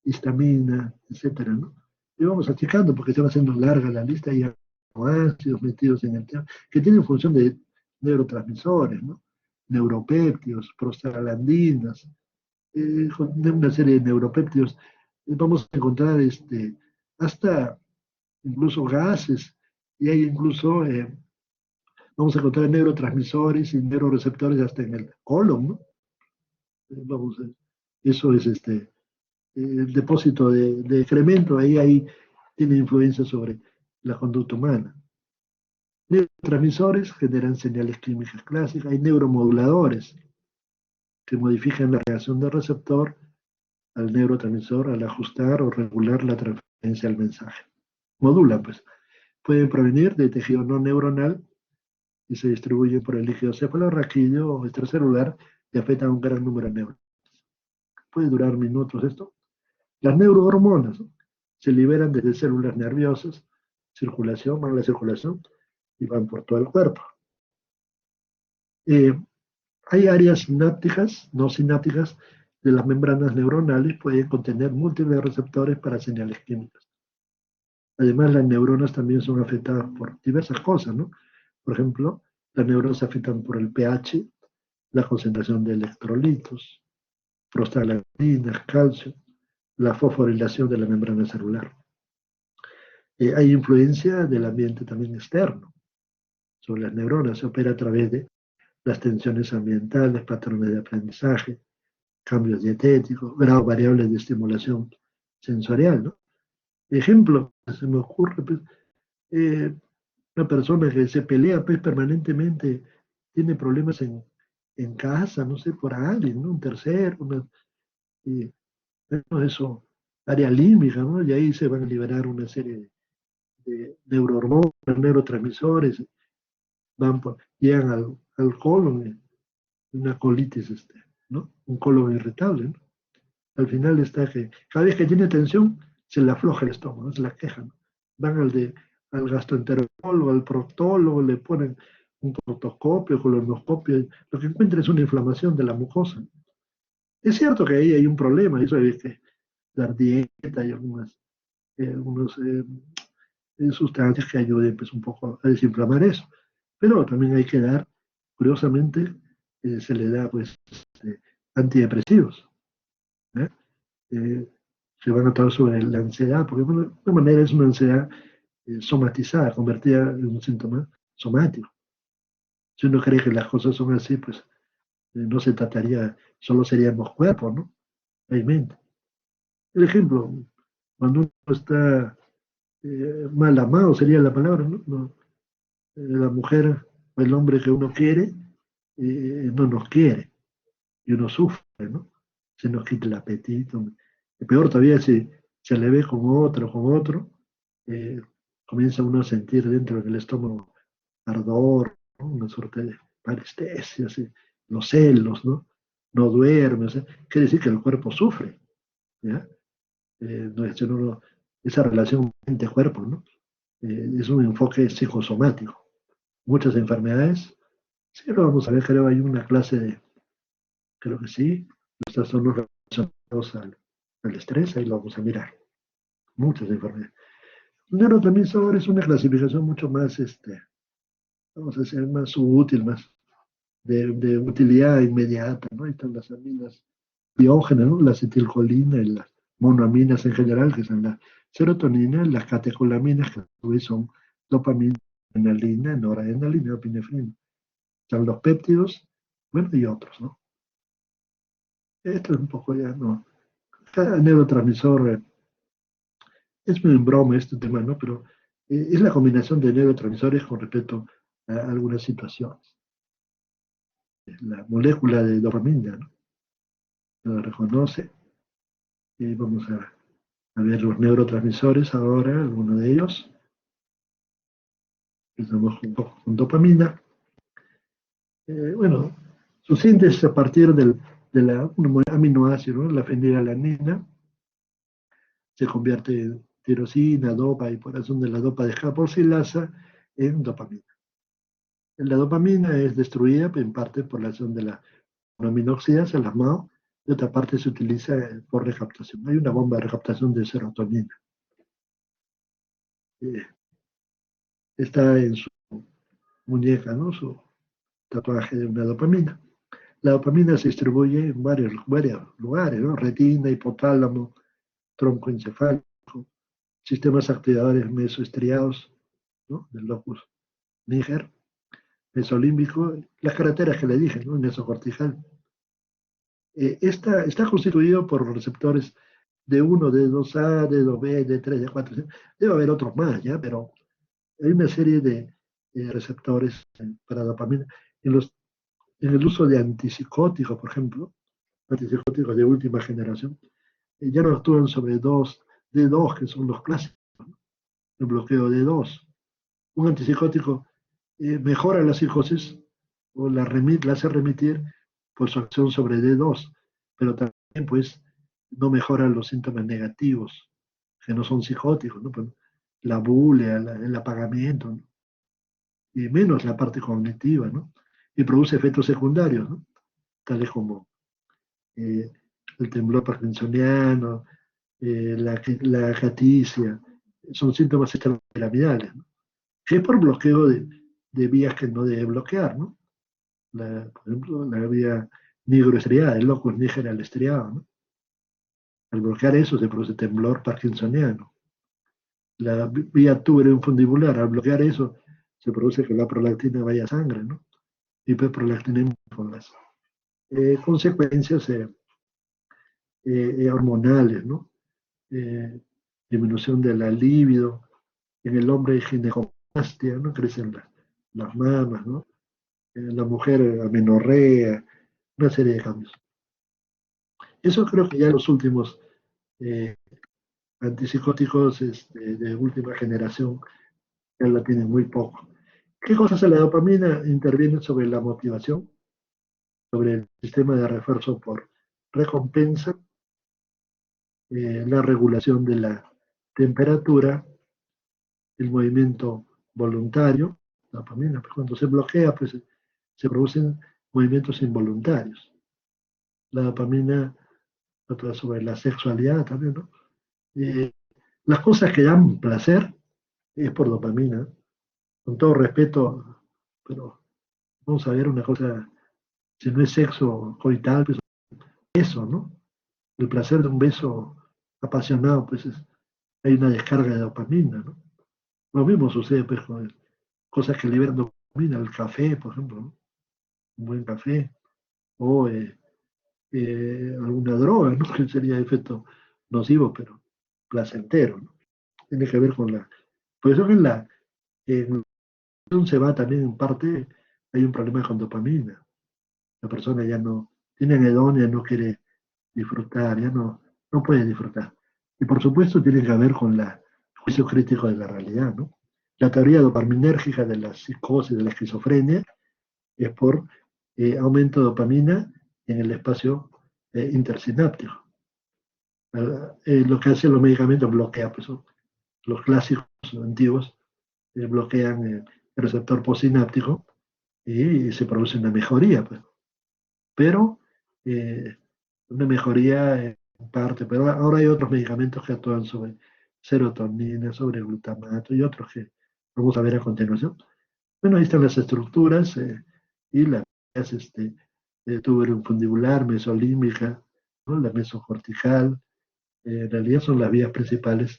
histamina, etcétera, ¿no? Y vamos achicando porque se va haciendo larga la lista y hay ácidos metidos en el tema, que tienen función de neurotransmisores, ¿no? Neuropéptidos, prostaglandinas, una serie de neuropéptidos. Vamos a encontrar hasta incluso gases, y hay incluso, vamos a encontrar neurotransmisores y neuroreceptores hasta en el colon, ¿no? Vamos a, eso es el depósito de excremento, ahí tiene influencia sobre la conducta humana. Neurotransmisores generan señales químicas clásicas, hay neuromoduladores que modifican la reacción del receptor al neurotransmisor al ajustar o regular la transferencia del mensaje. Modulan, pues. Pueden provenir de tejido no neuronal y se distribuyen por el líquido cefalorraquídeo o extracelular y afectan a un gran número de neuronas. Puede durar minutos esto. Las neurohormonas, ¿no? Se liberan desde células nerviosas, van a la circulación y van por todo el cuerpo. Hay áreas sinápticas, no sinápticas, de las membranas neuronales, pueden contener múltiples receptores para señales químicas. Además, las neuronas también son afectadas por diversas cosas, ¿no? Por ejemplo, las neuronas se afectan por el pH, la concentración de electrolitos, prostaglandinas, calcio, la fosforilación de la membrana celular. Hay influencia del ambiente también externo sobre las neuronas, se opera a través de las tensiones ambientales, patrones de aprendizaje, cambios dietéticos, grados variables de estimulación sensorial, ¿no? Ejemplo, se me ocurre, pues, una persona que se pelea pues, permanentemente, tiene problemas en casa, no sé, por alguien, ¿no? Un tercero, bueno, eso, área límbica, ¿no? Y ahí se van a liberar una serie de neurohormonas, neurotransmisores, llegan al colon, una colitis, ¿no? Un colon irritable, ¿no? Al final está que cada vez que tiene tensión, se le afloja el estómago, ¿no? Se la quejan, ¿no? Van al gastroenterólogo, al proctólogo, le ponen un proctoscopio, colonoscopio, lo que encuentra es una inflamación de la mucosa. Es cierto que ahí hay un problema, eso hay que dar dieta y algunas sustancias que ayuden pues, un poco a desinflamar eso. Pero también hay que dar, curiosamente, se le da pues antidepresivos, ¿eh? Se van a tratar sobre la ansiedad, porque de alguna manera es una ansiedad somatizada, convertida en un síntoma somático. Si uno cree que las cosas son así, pues no se trataría, solo seríamos cuerpos, ¿no? Hay mente. El ejemplo, cuando uno está mal amado, sería la palabra, ¿no? La mujer o el hombre que uno quiere no nos quiere y uno sufre, ¿no? Se nos quita el apetito. Y peor todavía si se le ve con otro, eh, comienza uno a sentir dentro del estómago ardor, ¿no? Una suerte de parestesia, así, los celos, ¿no? No duerme, o sea, quiere decir que el cuerpo sufre, ¿ya? No es esa relación mente-cuerpo, ¿no? Es un enfoque psicosomático. Muchas enfermedades, sí lo vamos a ver, creo hay una clase de, creo que sí, estas son los relacionados al estrés, ahí lo vamos a mirar. Muchas enfermedades. Un neurotransmisor es una clasificación mucho más, vamos a decir, más útil, más de utilidad inmediata, ¿no? Ahí están las aminas biógenas, ¿no? La acetilcolina y las monoaminas en general, que son la serotonina, las catecolaminas, que a su vez son dopamina, adrenalina, noradrenalina, epinefrina. Están los péptidos, bueno, y otros, ¿no? Esto es un poco ya, ¿no? Cada neurotransmisor, es muy en broma este tema, ¿no? Pero es la combinación de neurotransmisores con respecto a algunas situaciones. La molécula de dopamina, ¿no? Lo reconoce. Y vamos a ver los neurotransmisores ahora, algunos de ellos. Empezamos con dopamina. Bueno, su síntesis a partir de un aminoácido, ¿no? La fenilalanina, se convierte en tirosina, dopa y por razón de la dopa descarboxilasa en dopamina. La dopamina es destruida en parte por la acción de la monoaminoxidasa, la MAO, y otra parte se utiliza por recaptación. Hay una bomba de recaptación de serotonina. Eh, Está en su muñeca, ¿no? Su tatuaje de una dopamina. La dopamina se distribuye en varios lugares, ¿no? Retina, hipotálamo, tronco encefálico, sistemas activadores mesoestriados, ¿no? Del locus níger, mesolímbico, las carreteras que le dije, ¿no? Mesocortical. Está constituido por receptores D1, D2A, D2B, D3, D4, debe haber otros más, ¿ya? Pero hay una serie de receptores para dopamina. En el uso de antipsicóticos, por ejemplo, antipsicóticos de última generación, ya no actúan sobre D2, que son los clásicos, ¿no? El bloqueo D2. Un antipsicótico mejora la psicosis o la hace remitir por su acción sobre D2, pero también pues no mejora los síntomas negativos, que no son psicóticos, ¿no? Pues, la bulia, el apagamiento, ¿no? Y menos la parte cognitiva, ¿no? Y produce efectos secundarios, ¿no? Tales como eh, el temblor parkinsoniano, la acaticia, son síntomas extrapiramidales, ¿no? Que es por bloqueo de vías que no debe bloquear, ¿no? Por ejemplo, la vía nigroestriada, el locus níger estriado, ¿no? Al bloquear eso se produce temblor parkinsoniano. La vía fundibular, al bloquear eso se produce que la prolactina vaya a sangre, ¿no? Hiperprolactinemia con las consecuencias hormonales, ¿no? Disminución de la libido, en el hombre ginecomastia, ¿no? Crecen las mamas, ¿no? En la mujer amenorrea, una serie de cambios. Eso creo que ya los últimos eh, antipsicóticos de última generación ya la tienen muy poco. ¿Qué cosas hace la dopamina? Interviene sobre la motivación, sobre el sistema de refuerzo por recompensa, la regulación de la temperatura, el movimiento voluntario, la dopamina, pues cuando se bloquea, pues se producen movimientos involuntarios. La dopamina actúa sobre la sexualidad también, ¿no? Eh, las cosas que dan placer es por dopamina, con todo respeto, pero vamos a ver una cosa, si no es sexo coital, pues eso, ¿no? El placer de un beso apasionado, pues hay una descarga de dopamina, ¿no? Lo mismo sucede pues con cosas que liberan dopamina, el café, por ejemplo, ¿no? Un buen café, o alguna droga, ¿no? Que sería efecto nocivo, pero placentero, ¿no? Tiene que ver con por eso que en se va también en parte, hay un problema con dopamina. La persona ya no tiene anedonia, no quiere disfrutar, ya no puede disfrutar. Y por supuesto tiene que ver con el juicio crítico de la realidad, ¿no? La teoría dopaminérgica de la psicosis, de la esquizofrenia, es por aumento de dopamina en el espacio intersináptico. Lo que hacen los medicamentos bloquea, pues, los clásicos antiguos bloquean el receptor postsináptico y se produce una mejoría, pues. Pero una mejoría en parte, pero ahora hay otros medicamentos que actúan sobre serotonina, sobre glutamato y otros que vamos a ver a continuación. Bueno, ahí están las estructuras y las vías tuberofundibular, mesolímbica, ¿no? La mesocortical, en realidad son las vías principales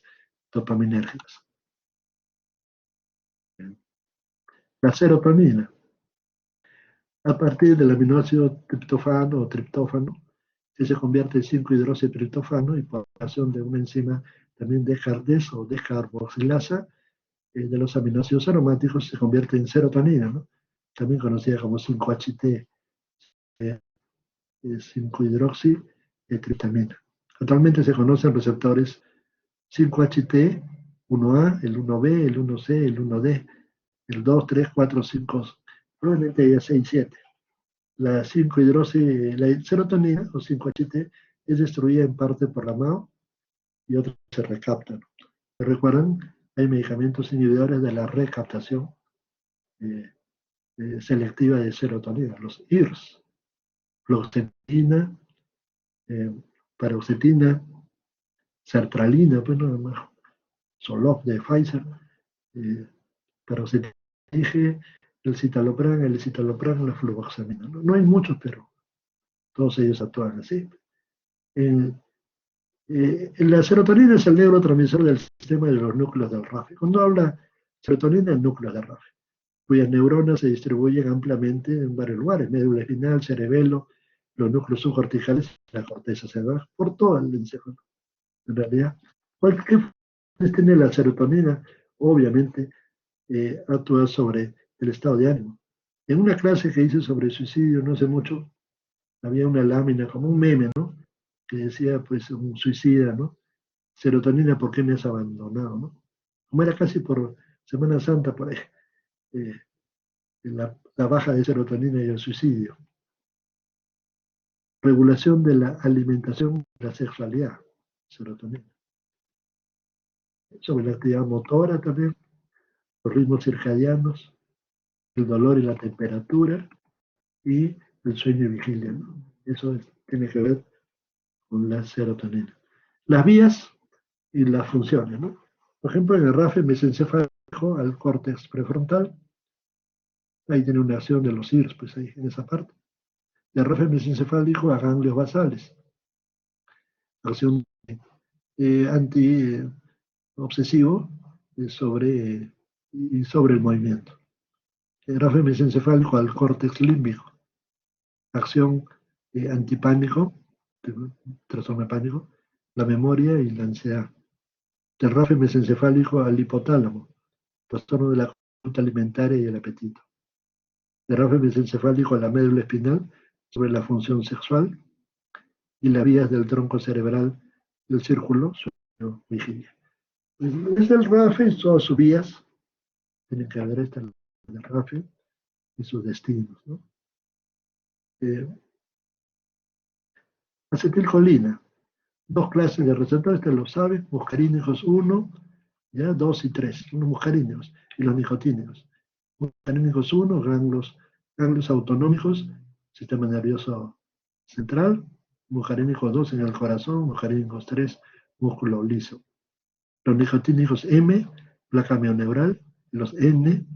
dopaminérgicas. La serotonina, a partir del aminoácido triptofano o triptófano, que se convierte en 5-hidroxitriptofano y por acción de una enzima también Descartes o descarboxilasa de los aminoácidos aromáticos se convierte en serotonina, ¿no? También conocida como 5-HT, 5-hidroxitriptamina. Actualmente se conocen receptores 5-HT, 1A, el 1B, el 1C, el 1D, el 2, 3, 4, 5, probablemente haya 6, 7. La 5-hidroxi, la serotonina o 5-HT es destruida en parte por la MAO y otros se recaptan. ¿Recuerdan? Hay medicamentos inhibidores de la recaptación selectiva de serotonina, los IRS, fluoxetina, paroxetina, sertralina, pues nada más, Zoloft de Pfizer, paroxetina, el citalopram, la fluvoxamina. No hay muchos, pero todos ellos actúan así. La serotonina es el neurotransmisor del sistema de los núcleos del RAF. Cuando habla serotonina, el núcleo del RAF, cuyas neuronas se distribuyen ampliamente en varios lugares, médula espinal, cerebelo, los núcleos subcorticales, la corteza cerebral, por todo el encéfalo. En realidad, ¿qué funciones tiene la serotonina? Obviamente, actúa sobre el estado de ánimo. En una clase que hice sobre suicidio no hace mucho, había una lámina, como un meme, ¿no? Que decía, pues, un suicida, ¿no? Serotonina, ¿por qué me has abandonado, no? Como era casi por Semana Santa, por ahí, la baja de serotonina y el suicidio. Regulación de la alimentación y la sexualidad, serotonina. Sobre la actividad motora también, los ritmos circadianos, el dolor y la temperatura, y el sueño y vigilia, ¿no? Eso tiene que ver con la serotonina. Las vías y las funciones, ¿no? Por ejemplo, en el RAF mesencefálico al córtex prefrontal, ahí tiene una acción de los IRS, pues ahí en esa parte. El RAF mesencefálico a ganglios basales, acción anti-obsesivo sobre el movimiento. El RAF mesencefálico al córtex límbico, acción antipánico, trastorno de pánico, la memoria y la ansiedad. El RAF mesencefálico al hipotálamo, trastorno de la conducta alimentaria y el apetito. El RAF mesencefálico a la médula espinal sobre la función sexual y las vías del tronco cerebral del círculo sueño vigilia. Es el RAF y todas sus vías, tienen que haber esta del RAF y sus destinos, ¿no? Acetilcolina, dos clases de receptores, ustedes lo saben, muscarínicos 1, ya 2 y 3, los muscarínicos y los nicotínicos. Muscarínicos 1, ganglios autonómicos, sistema nervioso central, muscarínicos 2 en el corazón, muscarínicos 3, músculo liso. Los nicotínicos M, placa mioneural, los N,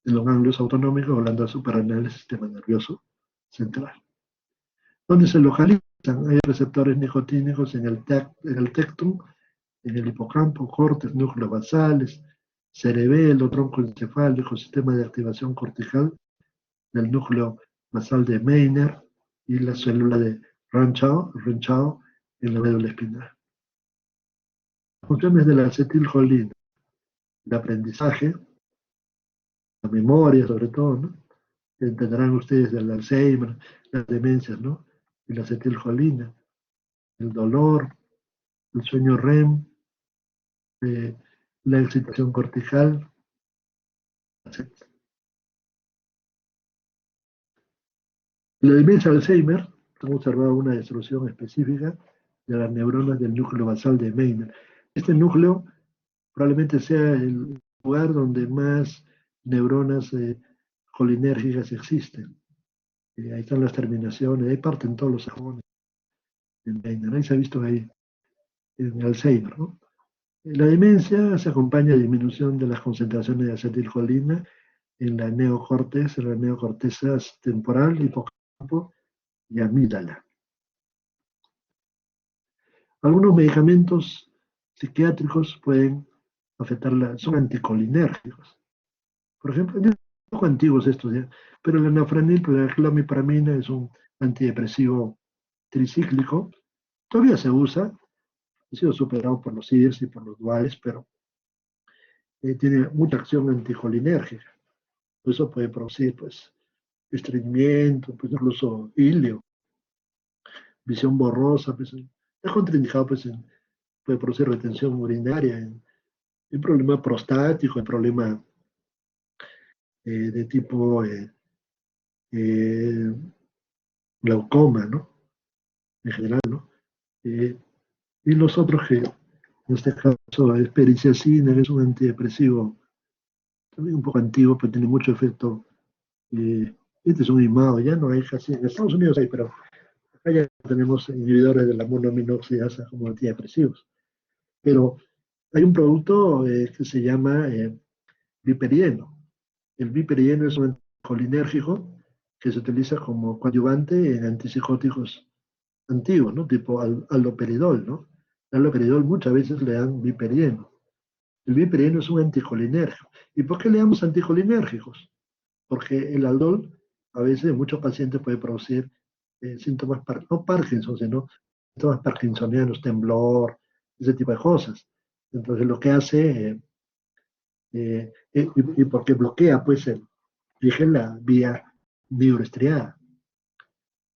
de los ganglios autonómicos o glándulas suprarrenales, sistema nervioso central. ¿Dónde se localizan? Hay receptores nicotínicos en el tectum, en el hipocampo, córtex, núcleos basales, cerebelo, tronco encefálico, sistema de activación cortical del núcleo basal de Meiner y la célula de Ranchau en la médula espinal. Funciones de la acetilcolina: el aprendizaje, la memoria sobre todo, ¿no? Entenderán ustedes del Alzheimer, las demencias, ¿no? Y la acetilcolina, el dolor, el sueño REM, la excitación cortical, En la demencia de Alzheimer, hemos observado una destrucción específica de las neuronas del núcleo basal de Meiner. Este núcleo probablemente sea el lugar donde más neuronas colinérgicas existen. Ahí están las terminaciones, ahí parten todos los sajones de Meiner. Ahí se ha visto ahí en Alzheimer, ¿no? La demencia se acompaña de disminución de las concentraciones de acetilcolina en la neocortes, en la neocorteza temporal, hipocampo y amígdala. Algunos medicamentos psiquiátricos pueden afectarla, son anticolinérgicos. Por ejemplo, un poco antiguos estos ya, pero la nafranil, la clomipramina es un antidepresivo tricíclico, todavía se usa, ha sido superado por los IRS y por los duales, pero tiene mucha acción anticolinérgica. Eso puede producir, pues, estreñimiento, pues, incluso ilio, visión borrosa, pues, es contraindicado, pues, puede producir retención urinaria, en problema prostático, en problema de tipo eh, glaucoma, ¿no? En general, ¿no? Y los otros que, en este caso, es periciacina, que es un antidepresivo, también un poco antiguo, pero tiene mucho efecto. Este es un IMAO, ya no hay casi, en Estados Unidos hay, pero acá ya tenemos inhibidores de la monoaminoxidasa como antidepresivos. Pero hay un producto que se llama viperieno. El viperieno es un anticolinérgico que se utiliza como coadyuvante en antipsicóticos antiguos, ¿no? Tipo aloperidol, ¿no? El aloperidol muchas veces le dan viperieno. El viperieno es un anticolinérgico. ¿Y por qué le damos anticolinérgicos? Porque el aldol a veces en muchos pacientes puede producir síntomas, no Parkinson, sino síntomas parkinsonianos, temblor, ese tipo de cosas. Entonces lo que hace, y porque bloquea, pues, dije, la vía neuroestriada.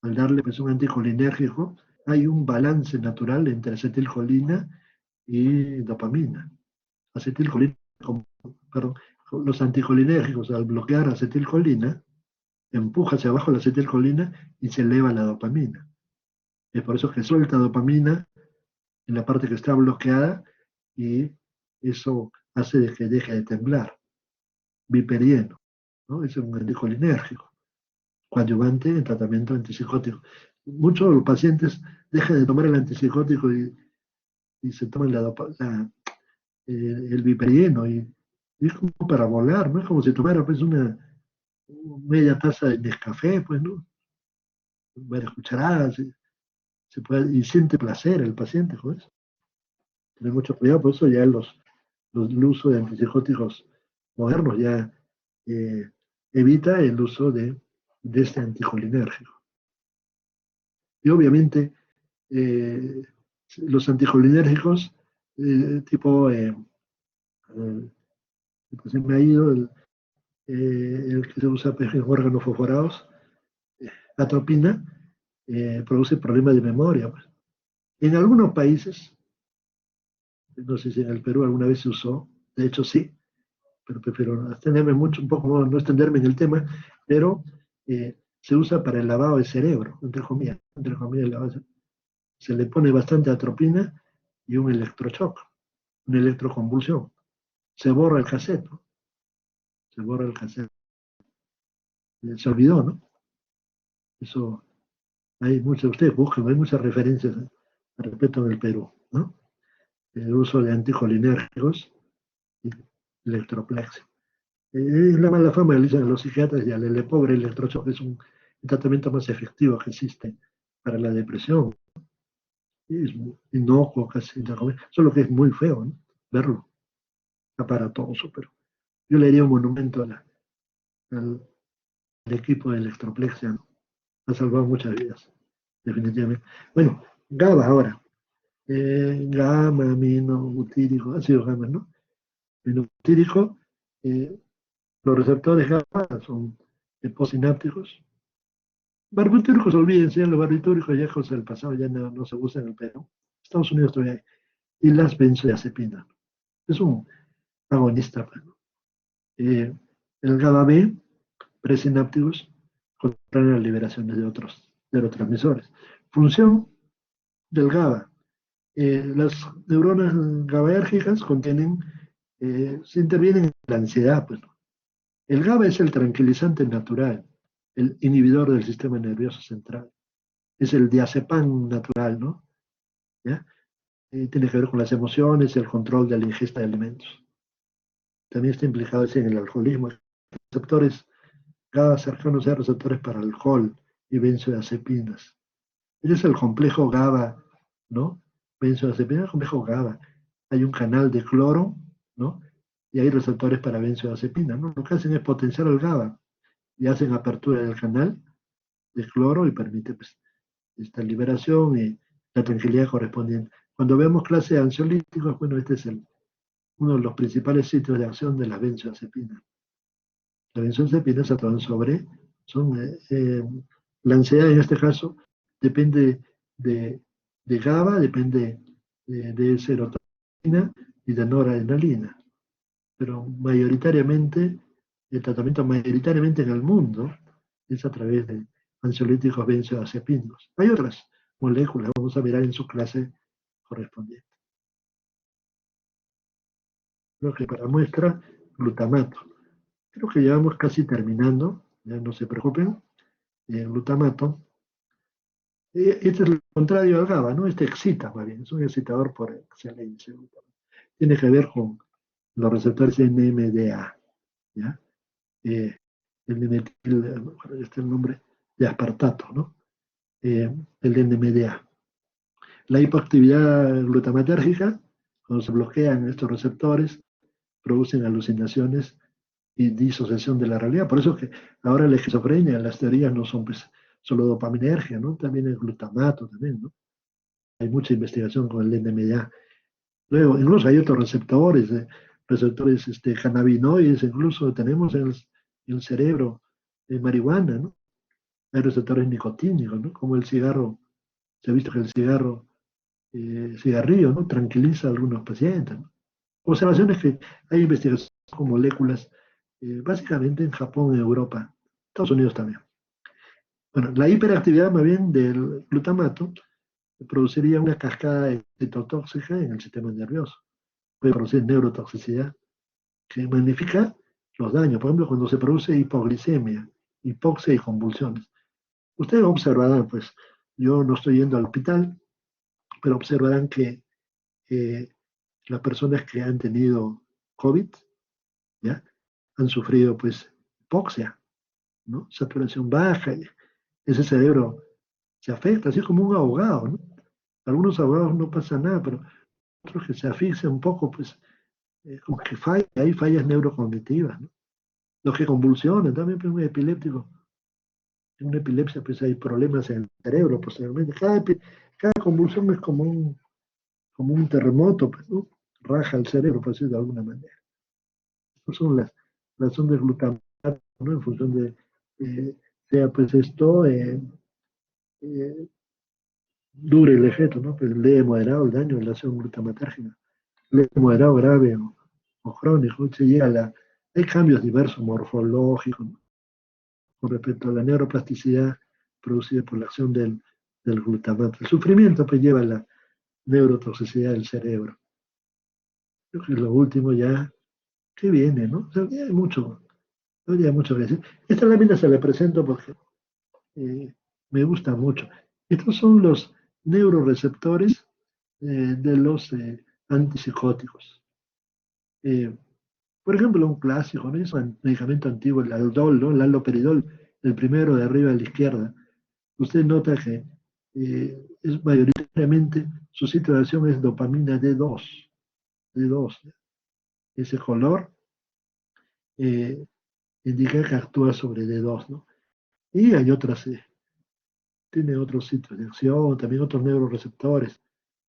Al darle, pues, un anticolinérgico, hay un balance natural entre acetilcolina y dopamina. Acetilcolina, perdón, los anticolinérgicos al bloquear acetilcolina, empuja hacia abajo la acetilcolina y se eleva la dopamina. Es por eso que suelta dopamina en la parte que está bloqueada y eso hace de que deje de temblar. Viperieno, ¿no? Es un anticolinérgico, coadyuvante en tratamiento antipsicótico. Muchos de los pacientes dejan de tomar el antipsicótico y se toman el viperieno y es como para volar, ¿no? Es como si tomara, pues, una media taza de Nescafé, pues, ¿no? Varias cucharadas, se puede, y siente placer el paciente con eso. Tener mucho cuidado, por eso ya el uso de antipsicóticos modernos ya evita el uso de este anticolinérgico. Y obviamente los anticolinérgicos tipo, pues se me ha ido el que se usa en órganos fosforados, atropina, produce problemas de memoria, pues. En algunos países, no sé si en el Perú alguna vez se usó, de hecho sí, pero prefiero extenderme mucho, un poco, no extenderme en el tema, pero se usa para el lavado de cerebro, entre comillas, se le pone bastante atropina y un electroshock, una electroconvulsión. Se borra el cassette, ¿no? Se borra el cassette. Se olvidó, ¿no? Eso, hay muchas, ustedes buscan, hay muchas referencias al respecto en el Perú, ¿no? El uso de anticolinérgicos y electroplexia. Es la mala fama que le dicen a los psiquiatras y al pobre electroshock es un tratamiento más efectivo que existe para la depresión. Es inocuo casi, solo que es muy feo, ¿no? Verlo, aparatoso, pero yo le haría un monumento al equipo de electroplexia, ¿no? Ha salvado muchas vidas, definitivamente. Bueno, GABA ahora. Gamma, aminobutírico, ácido gamma, ¿no? Aminobutírico, los receptores GABA son postsinápticos. Barbitúricos, olvídense, los barbitúricos ya es cosa del pasado, ya no se usan en el Perú. Estados Unidos todavía hay. Y las benzodiazepinas. Es un agonista, pues, ¿no? El GABA B, presinápticos, controlan las liberaciones de otros neurotransmisores. Función del GABA. Las neuronas GABAérgicas se intervienen en la ansiedad, pues, ¿no? El GABA es el tranquilizante natural, el inhibidor del sistema nervioso central. Es el diazepam natural, ¿no? ¿Ya? Tiene que ver con las emociones y el control de la ingesta de alimentos. También está implicado en el alcoholismo. Receptores GABA cercanos a receptores para alcohol y benzodiazepinas. Ese es el complejo GABA, ¿no? Benzodiazepina, el complejo GABA. Hay un canal de cloro, ¿no? Y hay receptores para benzodiazepina, ¿no? Lo que hacen es potenciar el GABA y hacen apertura del canal de cloro y permite, pues, esta liberación y la tranquilidad correspondiente. Cuando vemos clases de ansiolíticos, bueno, este es uno de los principales sitios de acción de las benzodiazepinas. Las benzodiazepinas actúan la ansiedad en este caso depende de GABA, depende de serotonina y de noradrenalina, pero mayoritariamente, el tratamiento mayoritariamente en el mundo es a través de ansiolíticos benzodiazepinos. Hay otras moléculas, vamos a mirar en su clase correspondiente. Creo que para muestra, glutamato. Creo que ya vamos casi terminando, ya no se preocupen. Glutamato. Este es lo contrario al GABA, ¿no? Este excita, más bien, es un excitador por excelencia. Tiene que ver con los receptores NMDA, ¿ya? El dimetil, este es el nombre de aspartato, ¿no? El NMDA. La hipoactividad glutamatérgica, cuando se bloquean estos receptores, producen alucinaciones y disociación de la realidad. Por eso que ahora la esquizofrenia, las teorías no son pues, solo dopaminergia, ¿no? También el glutamato, también, ¿no? Hay mucha investigación con el NMDA. Luego, incluso hay otros receptores cannabinoides, incluso tenemos en el cerebro marihuana, ¿no? Hay receptores nicotínicos, ¿no? Como el cigarro, se ha visto que el cigarrillo, ¿no? Tranquiliza a algunos pacientes, ¿no? Observaciones que hay investigaciones con moléculas, básicamente en Japón, en Europa, Estados Unidos también. Bueno, la hiperactividad más bien del glutamato produciría una cascada excitotóxica en el sistema nervioso. Puede producir neurotoxicidad, que magnifica los daños. Por ejemplo, cuando se produce hipoglicemia, hipoxia y convulsiones. Ustedes observarán, pues, yo no estoy yendo al hospital, pero observarán que las personas que han tenido COVID, ¿ya? Han sufrido, pues, hipoxia, ¿no? Saturación baja, ese cerebro se afecta, así como un ahogado, ¿no? Algunos ahogados no pasa nada, pero otros que se asfixian un poco, pues, como que hay fallas neurocognitivas, ¿no? Los que convulsionan, también pues, un epiléptico, en una epilepsia pues hay problemas en el cerebro posteriormente. Cada convulsión es como un terremoto, pues, ¿no? Raja el cerebro, por decirlo de alguna manera. Estas son las ondas de glutamato, ¿no? En función de, sea pues esto, dure el efecto, ¿no? Pues leve, moderado el daño de la acción glutamatérgica. Leve, moderado, grave o crónico. Hay cambios diversos morfológicos, ¿no? Con respecto a la neuroplasticidad producida por la acción del glutamato. El sufrimiento pues lleva a la neurotoxicidad del cerebro. Creo que es lo último ya que viene, ¿no? O sea, hay mucho que decir. Esta lámina se la presento porque me gusta mucho. Estos son los neuroreceptores de los antipsicóticos. Eh, por ejemplo, un clásico, ¿no? Es un medicamento antiguo, el Aldol, ¿no? El haloperidol, el primero de arriba a la izquierda. Usted nota que es mayoritariamente, su sitio de acción es dopamina D2. Ese color eh, indica que actúa sobre D2, ¿no? Y hay otras, tiene otros sitios de acción, también otros neuroreceptores.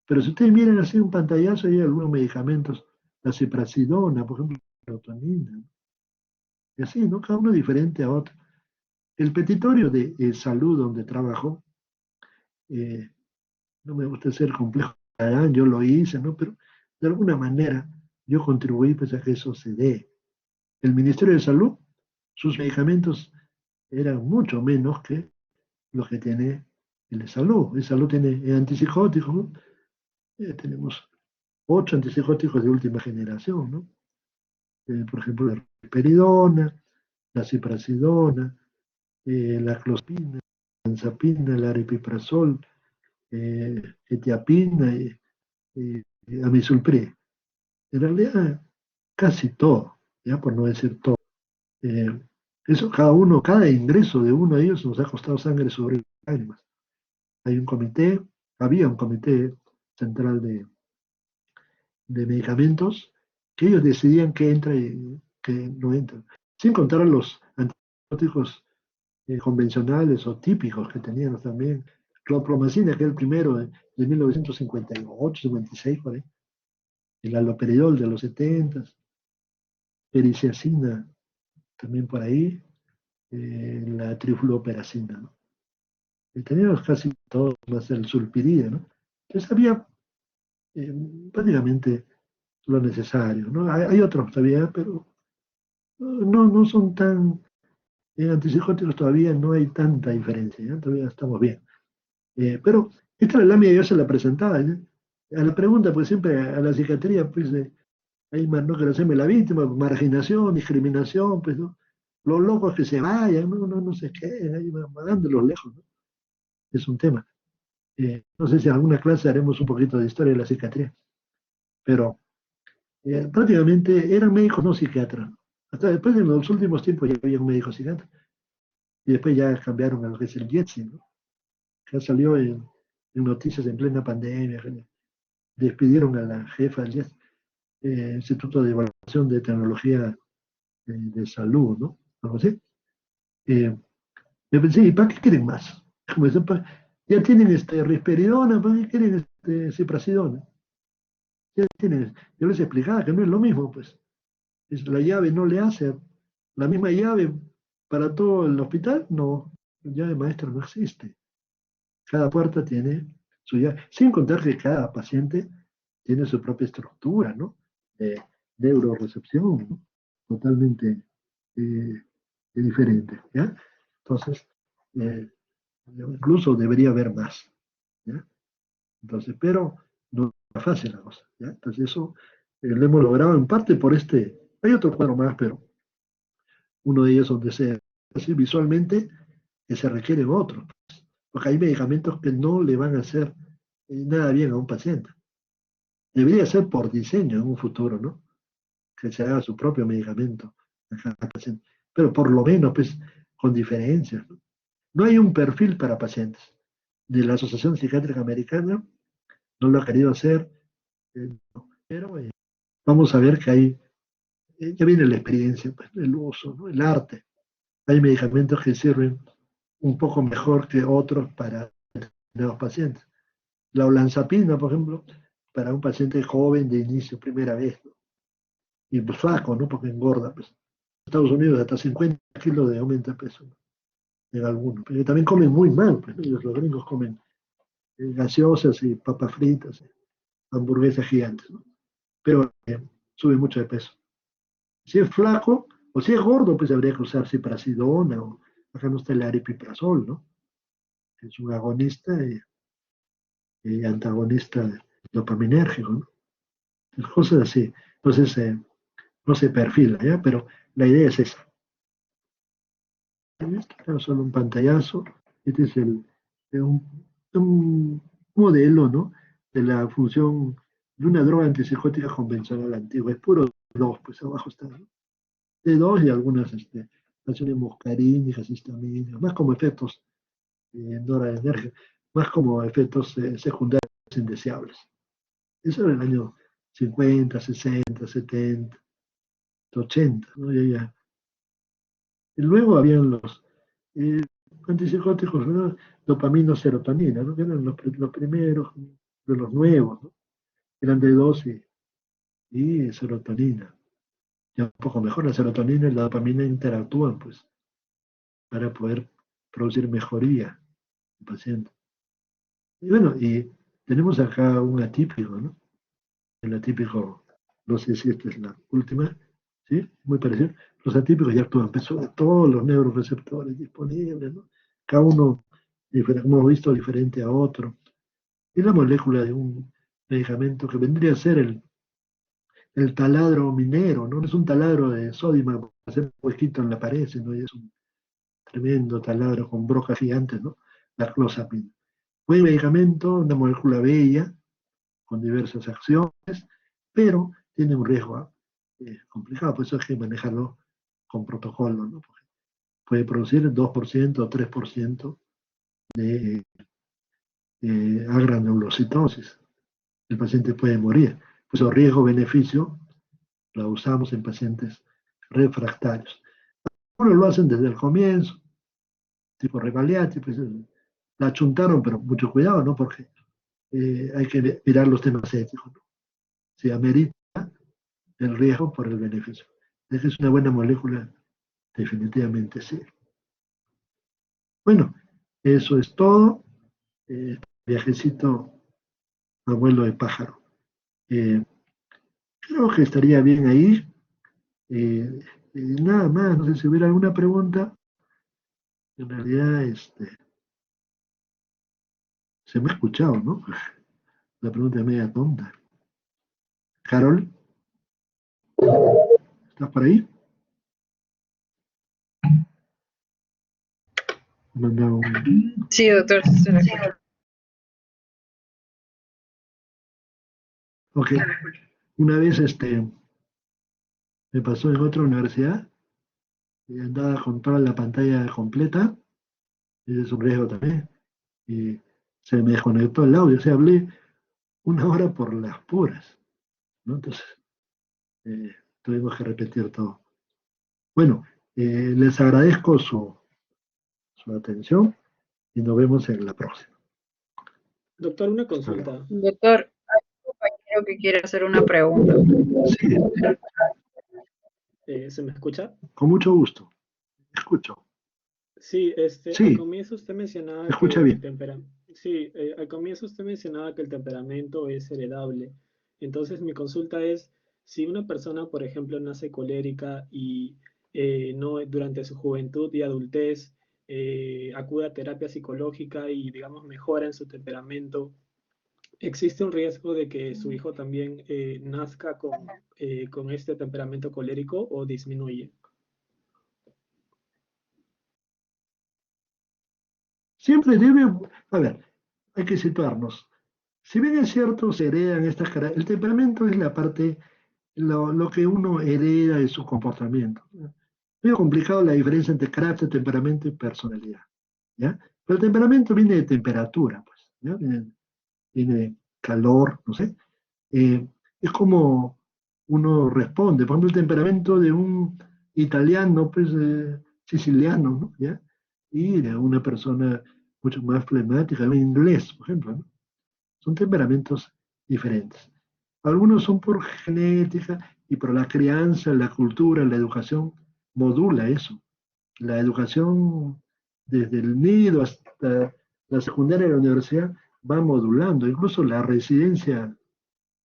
Pero si ustedes miran así un pantallazo, hay algunos medicamentos, la ciprasidona, por ejemplo, la serotonina, ¿no? Y así, ¿no? Cada uno diferente a otro. El petitorio de salud donde trabajo, eh, no me gusta ser complejo, yo lo hice, ¿no? Pero de alguna manera yo contribuí pues, a que eso se dé. El Ministerio de Salud, sus medicamentos eran mucho menos que los que tiene el salud. El salud tiene antipsicóticos, ¿no? Tenemos 8 antipsicóticos de última generación, ¿no? Por ejemplo, la risperidona, la ciprasidona, la clospina, la olanzapina, la aripiprazol, etiapina y amisulpril. En realidad, casi todo, ya por no decir todo. Eh, Eso cada ingreso de uno de ellos nos ha costado sangre sobre lágrimas. Hay un comité, había un comité central de medicamentos que ellos decidían qué entra y qué no entra. Sin contar a los antibióticos convencionales o típicos que teníamos también. Clopromacina, que es el primero de 1958, 56, por ahí. El haloperidol de los 70, periciacina también por ahí, la trifluoperacina, ¿no? Y teníamos casi todo, más el sulpiría, ¿no? Entonces había eh, prácticamente lo necesario, ¿no? Hay otros todavía, pero no son tan, en antipsicóticos todavía no hay tanta diferencia, ¿ya? Todavía estamos bien. Pero esta la lámina yo se la presentaba, ¿ya? A la pregunta, pues siempre a la psiquiatría, pues hay más, no quiero hacerme la víctima, marginación, discriminación, pues, ¿no? Los locos que se vayan, no sé qué, ahí mandándolos lejos, ¿no? Es un tema. No sé si en alguna clase haremos un poquito de historia de la psiquiatría, pero prácticamente eran médicos no psiquiatras. Hasta después, en los últimos tiempos, ya había un médico psiquiatra, y después ya cambiaron a lo que es el IETSI, ¿no? Que salió en noticias en plena pandemia, que despidieron a la jefa del IETSI, Instituto de Evaluación de Tecnología de Salud, ¿no? Algo así. Yo pensé, ¿y para qué quieren más? Como dicen, ya tienen risperidona, ¿para qué quieren ciprasidona? Ya tienen, yo les explicaba que no es lo mismo, pues. La llave no le hace la misma llave para todo el hospital, no, la llave maestra no existe. Cada puerta tiene su llave, sin contar que cada paciente tiene su propia estructura, ¿no? De neurorecepción, ¿no? Totalmente diferente, ¿ya? Entonces, eh, incluso debería haber más, ¿ya? Entonces, pero no es fácil la cosa, ¿ya? Entonces eso lo hemos logrado en parte por hay otro cuadro más, pero uno de ellos donde se así visualmente que se requieren otros, porque hay medicamentos que no le van a hacer nada bien a un paciente. Debería ser por diseño en un futuro, ¿no? Que se haga su propio medicamento a cada paciente, pero por lo menos, pues, con diferencias, ¿no? No hay un perfil para pacientes. De la Asociación Psiquiátrica Americana no lo ha querido hacer, no. Pero vamos a ver que hay, ya viene la experiencia, pues, el uso, ¿no? El arte. Hay medicamentos que sirven un poco mejor que otros para los pacientes. La olanzapina, por ejemplo, para un paciente joven de inicio, primera vez, ¿no? Y pues flaco, ¿no? Porque engorda, pues. En Estados Unidos hasta 50 kilos de aumento de peso, ¿no? En algunos. Pero también comen muy mal, pues, ¿no? Los gringos comen gaseosas y papas fritas, hamburguesas gigantes, ¿no? Pero sube mucho de peso. Si es flaco o si es gordo, pues habría que usar ciprasidona o acá no está el aripiprazol, ¿no? Es un agonista y antagonista dopaminérgico, ¿no? Cosas así. Entonces, no se perfila, ¿ya? Pero la idea es esa. Esto es solo un pantallazo. Este es un modelo, ¿no? De la función de una droga antipsicótica convencional antigua. Es puro 2, pues abajo está, ¿no? De 2 y algunas acciones muscarínicas, histamínicas, más como efectos noradrenérgicos, más como efectos secundarios indeseables. Eso era en el año 50, 60, 70, 80, ¿no? Y luego habían los eh, antipsicóticos, ¿no? Dopamina, serotonina, ¿no? Que eran los primeros de los nuevos, ¿no? Eran de 2 y serotonina. Ya un poco mejor, la serotonina y la dopamina interactúan, pues, para poder producir mejoría en el paciente. Y bueno, y tenemos acá un atípico, ¿no? El atípico, no sé si esta es la última, ¿sí? Muy parecido. Los atípicos ya actúan pues, sobre todos los neuroreceptores disponibles, ¿no? Cada uno, como hemos visto, diferente a otro. Y la molécula de un medicamento que vendría a ser el taladro minero, ¿no? No es un taladro de sódima para hacer un huequito en la pared, sino es un tremendo taladro con brocas gigantes, ¿no? La clozapina. Buen medicamento, una molécula bella, con diversas acciones, pero tiene un riesgo complicado, por eso hay que manejarlo con protocolo, ¿no? Porque puede producir 2% o 3% de agranulocitosis. El paciente puede morir. Pues el riesgo-beneficio lo usamos en pacientes refractarios. Algunos lo hacen desde el comienzo, tipo Revaliati, pues la achuntaron, pero mucho cuidado, ¿no? Porque hay que mirar los temas éticos, ¿no? Si amerita el riesgo por el beneficio. Es una buena molécula, definitivamente sí. Bueno, eso es todo. Viajecito a vuelo de pájaro. Creo que estaría bien ahí. Nada más, no sé si hubiera alguna pregunta. En realidad, se me ha escuchado, ¿no? La pregunta es media tonta. Carol, ¿estás por ahí? Manda un... Sí, doctor, se la escucho. Ok, una vez me pasó en otra universidad y andaba con toda la pantalla completa, y es un riesgo también, y se me desconectó el audio, o sea, hablé una hora por las puras, ¿no? Entonces, tuvimos que repetir todo. Bueno, les agradezco su atención y nos vemos en la próxima. Doctor, una consulta. Doctor, hay un compañero que quiere hacer una pregunta. Sí, ¿Se me escucha? con mucho gusto. Escucho. Sí, Sí, al comienzo usted mencionaba escucha que bien. al comienzo usted mencionaba que el temperamento es heredable. Entonces mi consulta es, si una persona, por ejemplo, nace colérica y no durante su juventud y adultez acude a terapia psicológica y, digamos, mejora en su temperamento, ¿existe un riesgo de que su hijo también nazca con este temperamento colérico o disminuye? Siempre debe, a ver, hay que situarnos. Si bien es cierto, se heredan estas características, el temperamento es la parte, lo que uno hereda de su comportamiento. Es medio complicado la diferencia entre carácter, temperamento y personalidad, ¿ya? Pero el temperamento viene de temperatura, pues, ¿ya? Viene de calor, no sé. Es como uno responde. Por ejemplo, el temperamento de un italiano, pues, siciliano, ¿no? ¿Ya? Y de una persona mucho más flemática, un inglés, por ejemplo, ¿no? Son temperamentos diferentes. Algunos son por genética y por la crianza, la cultura, la educación modula eso. La educación desde el nido hasta la secundaria y la universidad va modulando. Incluso la residencia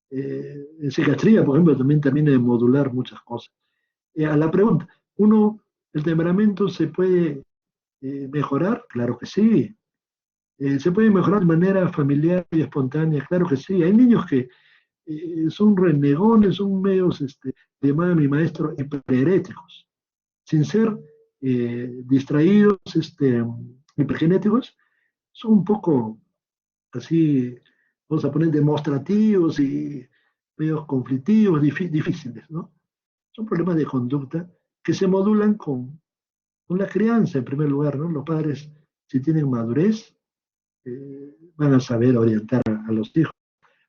en psiquiatría, por ejemplo, también termina de modular muchas cosas. A la pregunta, ¿el temperamento se puede mejorar? Claro que sí. ¿Se puede mejorar de manera familiar y espontánea? Claro que sí. Hay niños que son renegones, son medios, llamaba mi maestro, hiperéticos, sin ser distraídos, hipergenéticos, son un poco así, vamos a poner demostrativos y medios conflictivos, difíciles, ¿no? Son problemas de conducta que se modulan con la crianza, en primer lugar, ¿no? Los padres, si tienen madurez, van a saber orientar a los hijos.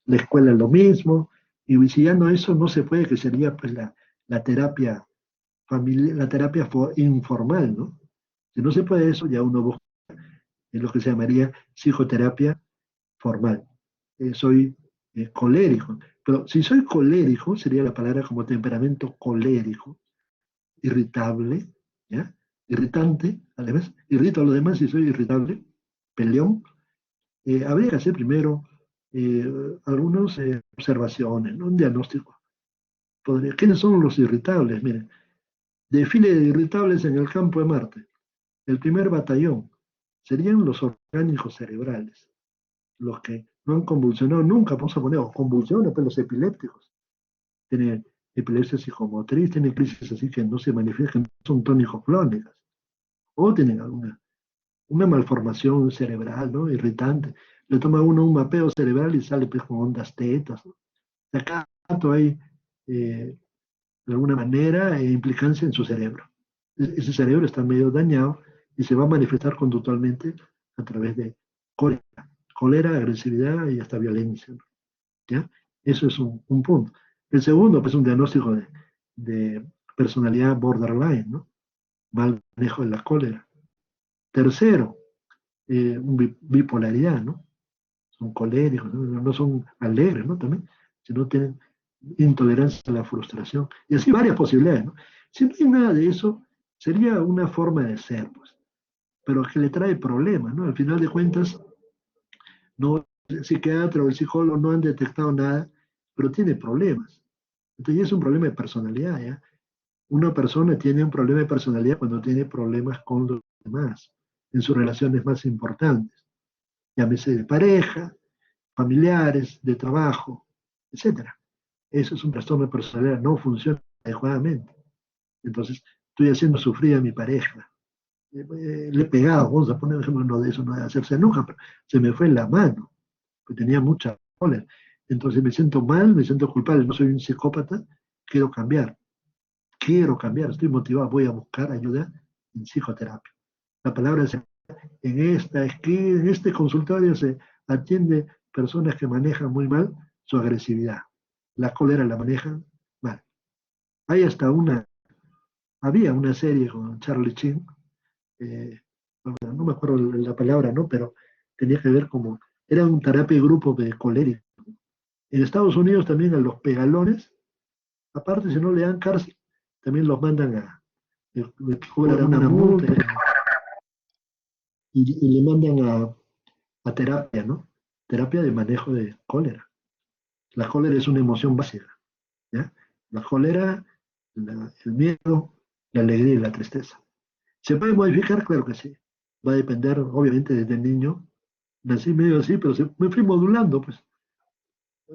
La escuela es lo mismo, y si ya no eso no se puede, que sería pues la terapia familiar, la terapia informal, ¿no? Si no se puede eso, ya uno busca en lo que se llamaría psicoterapia formal. Soy colérico, pero si soy colérico, sería la palabra como temperamento colérico, irritable, ¿ya? Irritante, además, irrito a los demás si soy irritable, peleón. Habría que hacer primero algunas observaciones, ¿no? Un diagnóstico. ¿Quiénes son los irritables? Miren, Desfile de irritables en el campo de Marte. El primer batallón serían los orgánicos cerebrales, los que no han convulsionado nunca, vamos a poner, o convulsiones, pues los epilépticos. Tienen epilepsia psicomotriz, tienen crisis así que no se manifiestan, no son tónicos clónicas, o tienen una malformación cerebral, ¿no? Irritante. Le toma uno un mapeo cerebral y sale pues con ondas tetas, ¿no? De acá hay, de alguna manera, implicancia en su cerebro. Ese cerebro está medio dañado y se va a manifestar conductualmente a través de cólera, agresividad y hasta violencia, ¿no? ¿Ya? Eso es un punto. El segundo, pues, un diagnóstico de personalidad borderline, ¿no? Mal manejo de la cólera. Tercero, bipolaridad, ¿no? Son coléricos, no son alegres, ¿no? También, sino tienen intolerancia a la frustración. Y así varias posibilidades, ¿no? Si no hay nada de eso, sería una forma de ser, pues, pero que le trae problemas, ¿no? Al final de cuentas, no, el psiquiatra o el psicólogo no han detectado nada, pero tiene problemas. Entonces es un problema de personalidad, ¿ya? Una persona tiene un problema de personalidad cuando tiene problemas con los demás, en sus relaciones más importantes, llámese de pareja, familiares, de trabajo, etcétera. Eso es un trastorno de personalidad, no funciona adecuadamente. Entonces, estoy haciendo sufrir a mi pareja. Le he pegado, vamos a poner un ejemplo, no de eso no debe hacerse nunca, pero se me fue en la mano, porque tenía mucha cólera. Entonces me siento mal, me siento culpable, no soy un psicópata, quiero cambiar, estoy motivado, voy a buscar ayuda en psicoterapia. La palabra es, en este consultorio se atiende personas que manejan muy mal su agresividad. La cólera la manejan mal. Hay hasta había una serie con Charlie Chin, no me acuerdo la palabra, ¿no? Pero tenía que ver como, era un terapia de grupo de coléricos. En Estados Unidos también a los pegalones, aparte si no le dan cárcel, también los mandan le cobran una multa y le mandan a terapia, ¿no? Terapia de manejo de cólera. La cólera es una emoción básica, ¿ya? La cólera, el miedo, la alegría y la tristeza. ¿Se puede modificar? Claro que sí. Va a depender, obviamente, desde el niño. Nací medio así, pero me fui modulando, pues.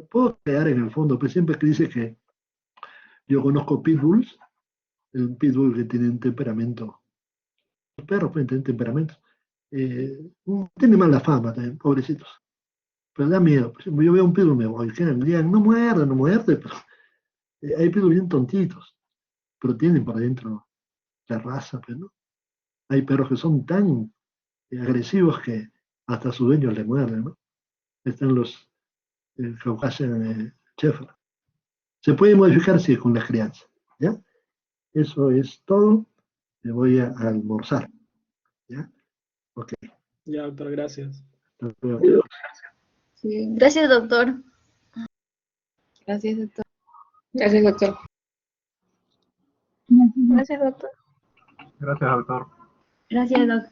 Puedo crear en el fondo, pues siempre que dice que yo conozco pitbulls, el pitbull que tiene un temperamento, los perros pueden tener temperamento, tiene mala fama también, pobrecitos, pero da miedo. Pues, yo veo un pitbull, me voy, que me digan, no muerde, no muerde, pero hay pitbulls bien tontitos, pero tienen por dentro la raza, pues, ¿no? Hay perros que son tan agresivos que hasta a sus dueños le muerden, ¿no? Están los Caucasian Shepherd. Se puede modificar, sí, con la crianza, ¿ya? Eso es todo. Me voy a almorzar, ¿ya? Ok. Ya, doctor, gracias. Sí. Gracias, doctor. Gracias, doctor. Gracias, doctor. Gracias, doctor. Gracias, doctor. Gracias, doctor.